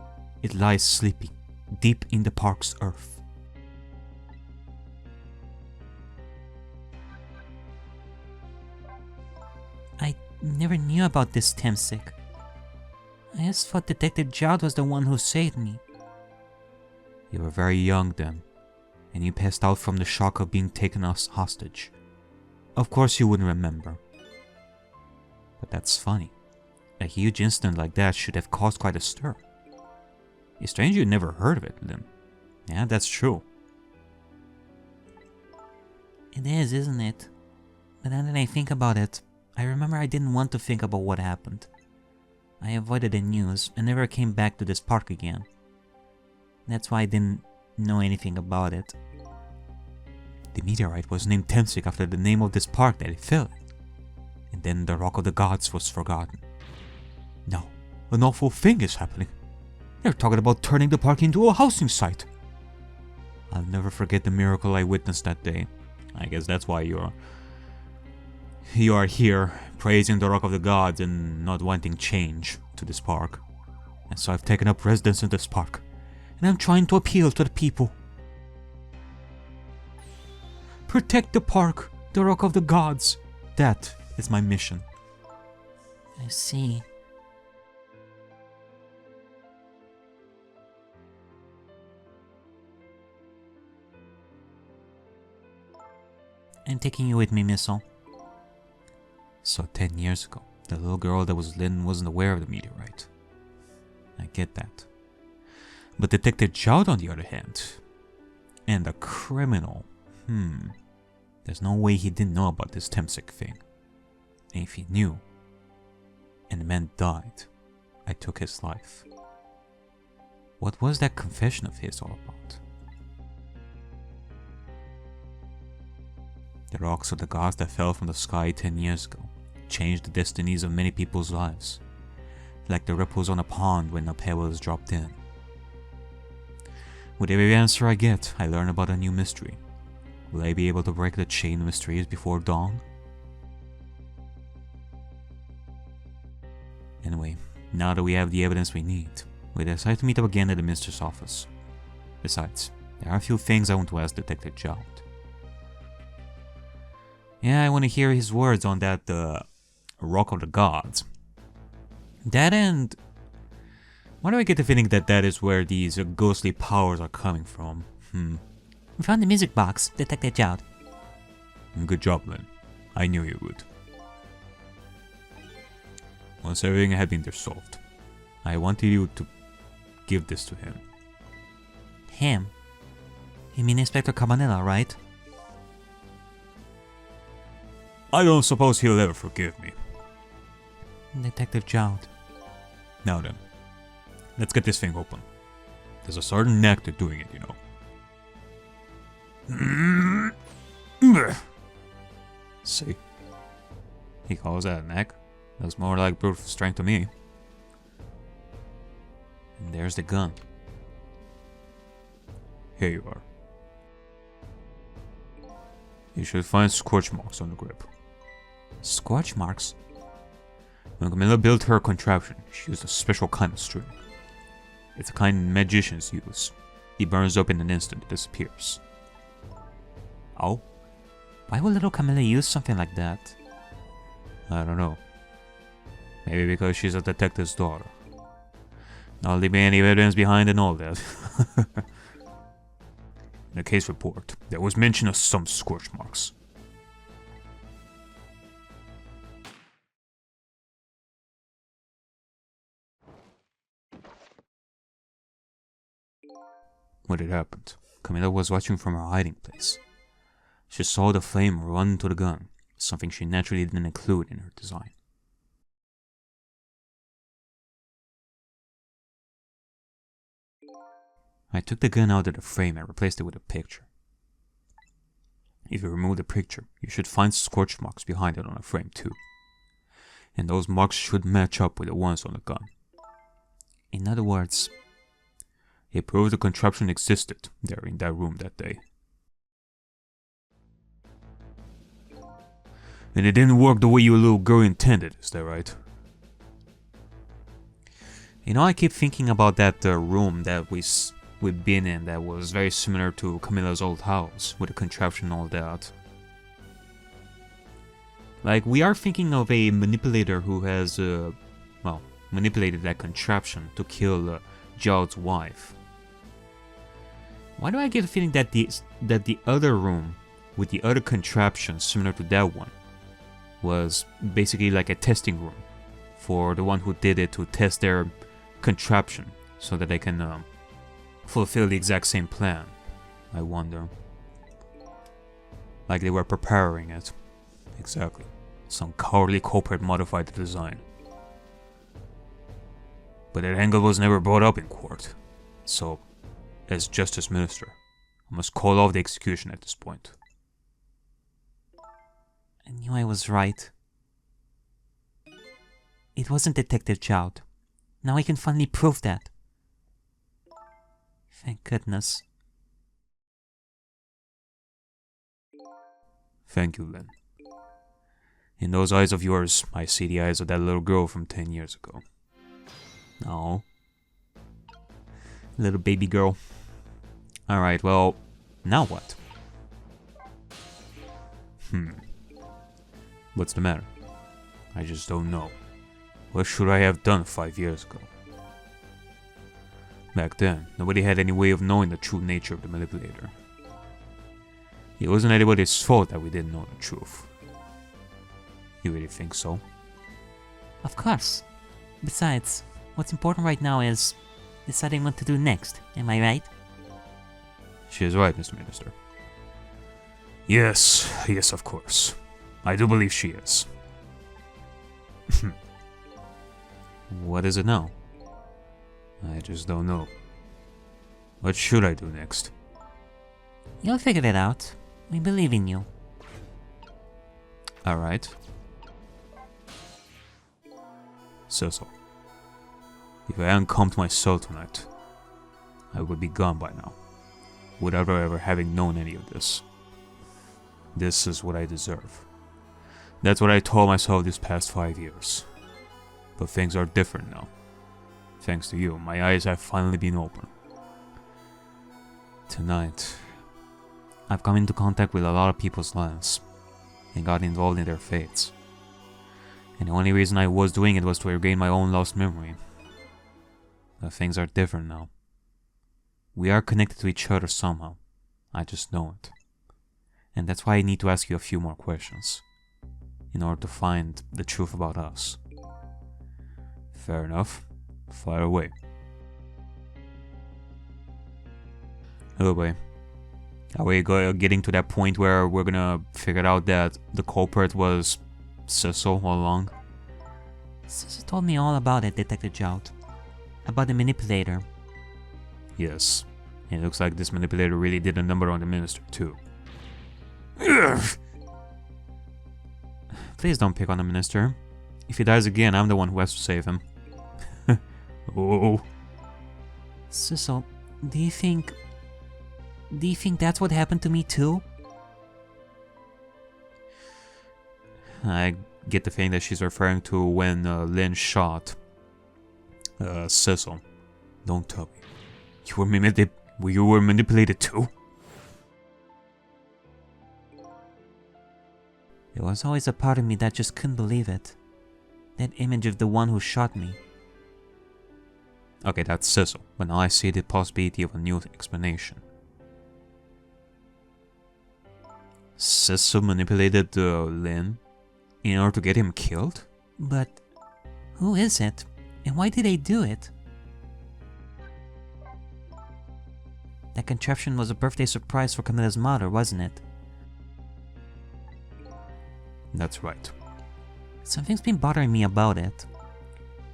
it lies sleeping deep in the park's earth. I never knew about this Temsik. I just thought Detective Jowd was the one who saved me. You were very young then, and you passed out from the shock of being taken as hostage. Of course you wouldn't remember. But that's funny. A huge incident like that should have caused quite a stir. It's strange you never heard of it, Lynn. Yeah, that's true. It is, isn't it? But now that I think about it, I remember I didn't want to think about what happened. I avoided the news and never came back to this park again. That's why I didn't know anything about it. The meteorite was named Temsik after the name of this park that it fell in. And then the Rock of the Gods was forgotten. Now, an awful thing is happening. They're talking about turning the park into a housing site. I'll never forget the miracle I witnessed that day. I guess that's why you are here, praising the Rock of the Gods and not wanting change to this park. And so I've taken up residence in this park, and I'm trying to appeal to the people. Protect the park, the Rock of the Gods. That is my mission. I see. I'm taking you with me, Missile. So 10 years ago, the little girl that was Lynn wasn't aware of the meteorite. I get that. But Detective Jowd, on the other hand, and the criminal, there's no way he didn't know about this Temsik thing. And if he knew, and the man died, I took his life. What was that confession of his all about? The rocks of the gods that fell from the sky 10 years ago changed the destinies of many people's lives, like the ripples on a pond when a pebble is dropped in. With every answer I get, I learn about a new mystery. Will I be able to break the chain of mysteries before dawn? Anyway, now that we have the evidence we need, we decide to meet up again at the minister's office. Besides, there are a few things I want to ask Detective Jowd. Yeah, I want to hear his words on that, Rock of the Gods. That and... why do I get the feeling that that is where these ghostly powers are coming from? We found the music box, Detective Jowd. Good job, Lynn. I knew you would. Once everything had been resolved, I wanted you to give this to him. Him? You mean Inspector Cabanela, right? I don't suppose he'll ever forgive me. Detective Jowd. Now then, let's get this thing open. There's a certain knack to doing it, you know. See? He calls that a knack? Looks more like brute strength to me. And there's the gun. Here you are. You should find scorch marks on the grip. Scorch marks? When Camilla built her contraption, she used a special kind of string. It's a kind magicians use. He burns up in an instant, it disappears. Oh? Why would little Camilla use something like that? I don't know. Maybe because she's a detective's daughter. Not leaving any evidence behind and all that. In the case report, there was mention of some scorch marks. When it happened, Camilla was watching from her hiding place. She saw the flame run into the gun, something she naturally didn't include in her design. I took the gun out of the frame and replaced it with a picture. If you remove the picture, you should find scorch marks behind it on the frame too. And those marks should match up with the ones on the gun. In other words, it proves the contraption existed there in that room that day. And it didn't work the way your little girl intended, is that right? You know, I keep thinking about that room that we've been in that was very similar to Camilla's old house, with the contraption and all that. Like, we are thinking of a manipulator who has, manipulated that contraption to kill Gerald's wife. Why do I get a feeling that the other room with the other contraption similar to that one was basically like a testing room for the one who did it to test their contraption so that they can fulfill the exact same plan? I wonder. Like they were preparing it. Exactly. Some cowardly culprit modified the design. But that angle was never brought up in court. So, as Justice Minister, I must call off the execution at this point. I knew I was right. It wasn't Detective Child. Now I can finally prove that. Thank goodness. Thank you, Lynn. In those eyes of yours, I see the eyes of that little girl from 10 years ago. Oh. Little baby girl. Alright, well, now what? What's the matter? I just don't know. What should I have done 5 years ago? Back then, nobody had any way of knowing the true nature of the manipulator. It wasn't anybody's fault that we didn't know the truth. You really think so? Of course. Besides, what's important right now is deciding what to do next, am I right? She is right, Mr. Minister. Yes, of course. I do believe she is. What is it now? I just don't know. What should I do next? You'll figure it out. We believe in you. Alright. Sissel, if I hadn't come to my cell tonight, I would be gone by now, without ever having known any of this. This is what I deserve. That's what I told myself these past 5 years. But things are different now. Thanks to you, my eyes have finally been open. Tonight, I've come into contact with a lot of people's lives, and got involved in their fates. And the only reason I was doing it was to regain my own lost memory. But things are different now. We are connected to each other somehow. I just know it. And that's why I need to ask you a few more questions, in order to find the truth about us. Fair enough. Fire away. Oh boy. Are we getting to that point where we're gonna figure out that the culprit was Sissel all along? Sissel told me all about it, Detective Jout. About the manipulator. Yes. It looks like this manipulator really did a number on the minister too. Please don't pick on the minister. If he dies again, I'm the one who has to save him. Oh. Sissel, do you think that's what happened to me too? I get the feeling that she's referring to when Lynn shot Sissel. Don't tell me. You were manipulated too? There was always a part of me that just couldn't believe it. That image of the one who shot me. Okay, that's Sissel, but now I see the possibility of a new explanation. Sissel manipulated Lynn in order to get him killed? But who is it? And why did they do it? That contraption was a birthday surprise for Camilla's mother, wasn't it? That's right. Something's been bothering me about it.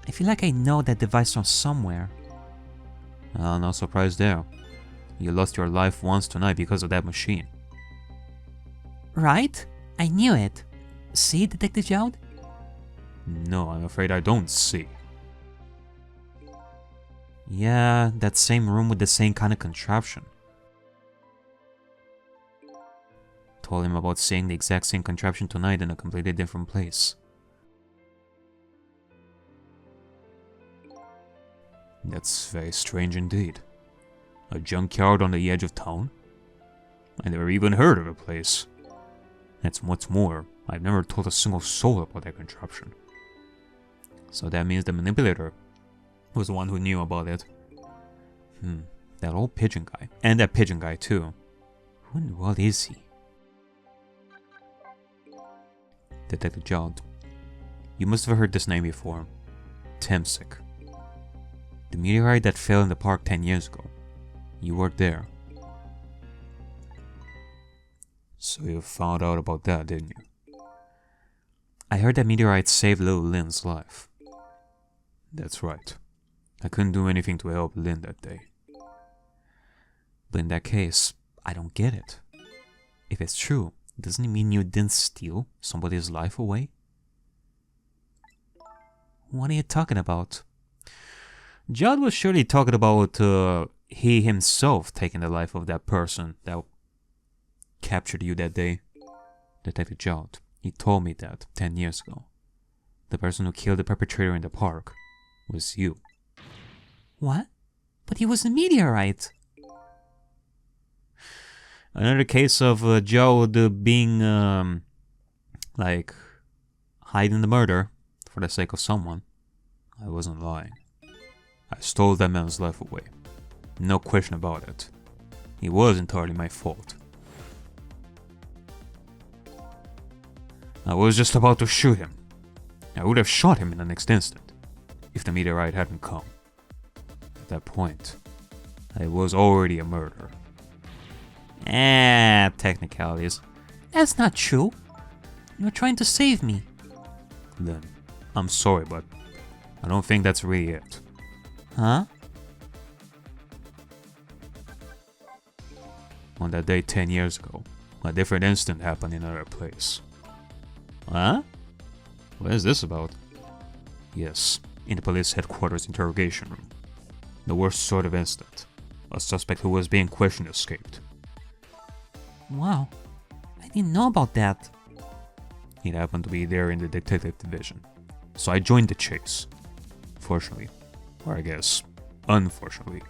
I feel like I know that device from somewhere. No surprise there. You lost your life once tonight because of that machine. Right? I knew it. See, Detective Jowd? No, I'm afraid I don't see. Yeah, that same room with the same kind of contraption. Told him about seeing the exact same contraption tonight in a completely different place. That's very strange indeed. A junkyard on the edge of town? I never even heard of the place. That's what's more, I've never told a single soul about that contraption. So that means the manipulator was the one who knew about it. That old pigeon guy. And that pigeon guy too. Who in the world is he? Detective Jowd, you must have heard this name before. Temsic. The meteorite that fell in the park 10 years ago. You worked there. So you found out about that, didn't you? I heard that meteorite saved little Lynn's life. That's right. I couldn't do anything to help Lynn that day. But in that case, I don't get it. If it's true, doesn't it mean you didn't steal somebody's life away? What are you talking about? Jowd was surely talking about he himself taking the life of that person that captured you that day. Detective Jowd, he told me that 10 years ago. The person who killed the perpetrator in the park was you. What? But he was a meteorite! Another case of Jowd being, like, hiding the murder for the sake of someone. I wasn't lying. I stole that man's life away. No question about it. It was entirely my fault. I was just about to shoot him. I would have shot him in the next instant, if the meteorite hadn't come. At that point, I was already a murderer. Technicalities. That's not true. You were trying to save me. Then, I'm sorry, but I don't think that's really it. Huh? On that day 10 years ago, a different incident happened in another place. Huh? What is this about? Yes, in the police headquarters interrogation room. The worst sort of incident. A suspect who was being questioned escaped. Wow, I didn't know about that. It happened to be there in the detective division, so I joined the chase. Fortunately, or I guess, unfortunately,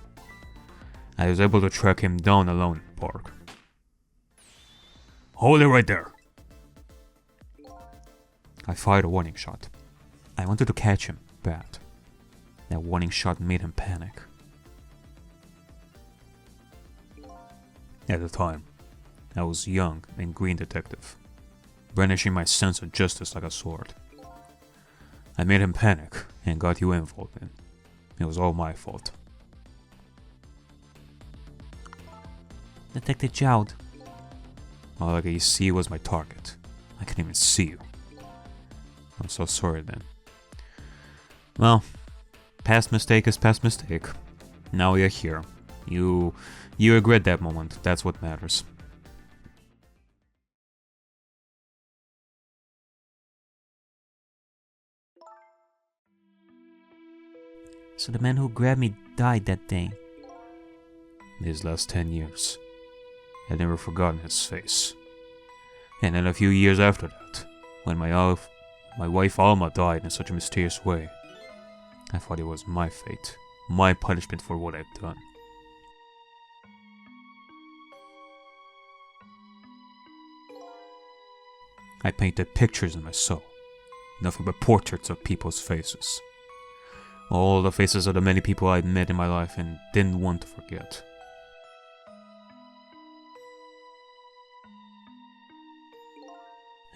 I was able to track him down alone in the park. Hold it right there! I fired a warning shot. I wanted to catch him, bad. That warning shot made him panic. At the time, I was young and green detective, brandishing my sense of justice like a sword. I made him panic and got you involved in. It was all my fault. Detective Jowd. All I could see was my target. I couldn't even see you. I'm so sorry then. Well, past mistake is past mistake. Now you're here. You regret that moment. That's what matters. So the man who grabbed me died that day. These last 10 years, I'd never forgotten his face. And then a few years after that, when my wife Alma died in such a mysterious way, I thought it was my fate, my punishment for what I've done. I painted pictures in my soul, nothing but portraits of people's faces. All the faces of the many people I'd met in my life and didn't want to forget.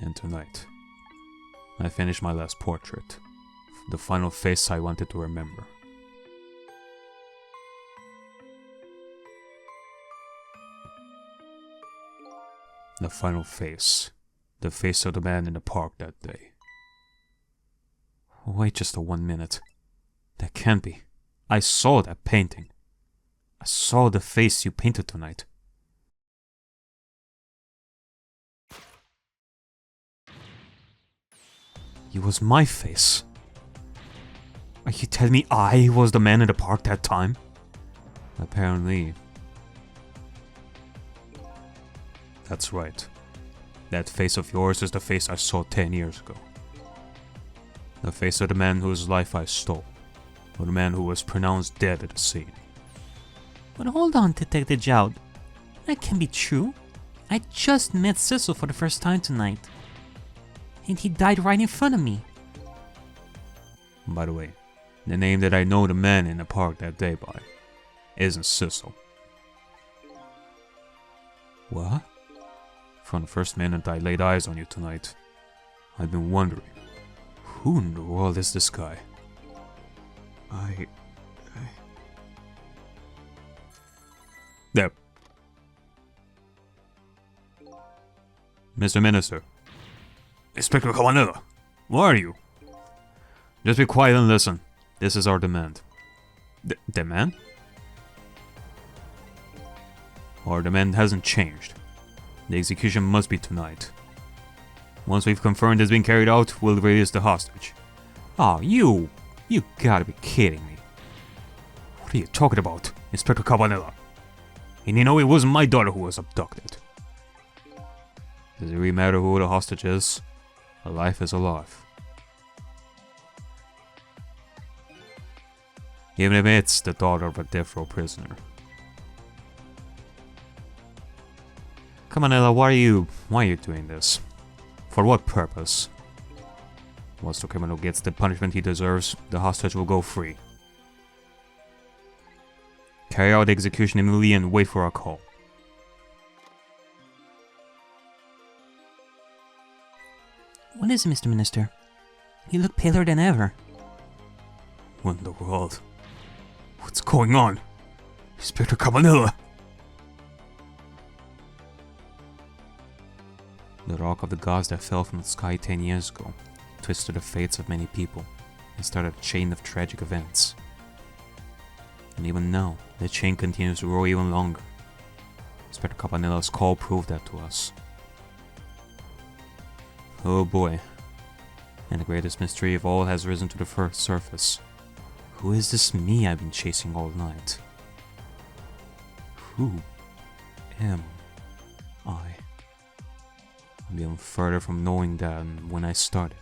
And tonight, I finished my last portrait, the final face I wanted to remember. The final face. The face of the man in the park that day. Wait just a 1 minute. That can't be. I saw that painting. I saw the face you painted tonight. It was my face. Are you telling me I was the man in the park that time? Apparently. That's right. That face of yours is the face I saw 10 years ago. The face of the man whose life I stole. Or the man who was pronounced dead at the scene. But hold on, Detective Joud. That can't be true. I just met Sissel for the first time tonight. And he died right in front of me. By the way, the name that I know the man in the park that day by isn't Sissel. What? From the first minute I laid eyes on you tonight, I've been wondering, who in the world is this guy? There. Mr. Minister. Inspector Cabanilla, where are you? Just be quiet and listen. This is our demand. Demand? Our demand hasn't changed. The execution must be tonight. Once we've confirmed it's been carried out, we'll release the hostage. Oh, you gotta be kidding me. What are you talking about, Inspector Cabanilla? And you know it wasn't my daughter who was abducted. Does it really matter who the hostage is? A life is a life. Even if it's the daughter of a death row prisoner. Cabanilla, why are you doing this? For what purpose? Once the criminal gets the punishment he deserves, the hostage will go free. Carry out the execution immediately and wait for our call. What is it, Mr. Minister? You look paler than ever. What in the world? What's going on? Inspector Cabanilla! The rock of the gods that fell from the sky 10 years ago twisted the fates of many people and started a chain of tragic events. And even now, the chain continues to grow even longer. Inspector Cabanilla's call proved that to us. Oh boy. And the greatest mystery of all has risen to the first surface. Who is this me I've been chasing all night? Who am I? I'm even further from knowing than when I started.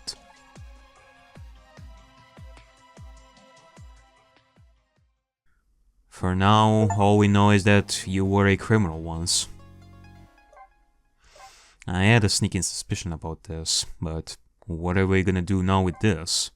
For now, all we know is that you were a criminal once. I had a sneaking suspicion about this, but what are we gonna do now with this?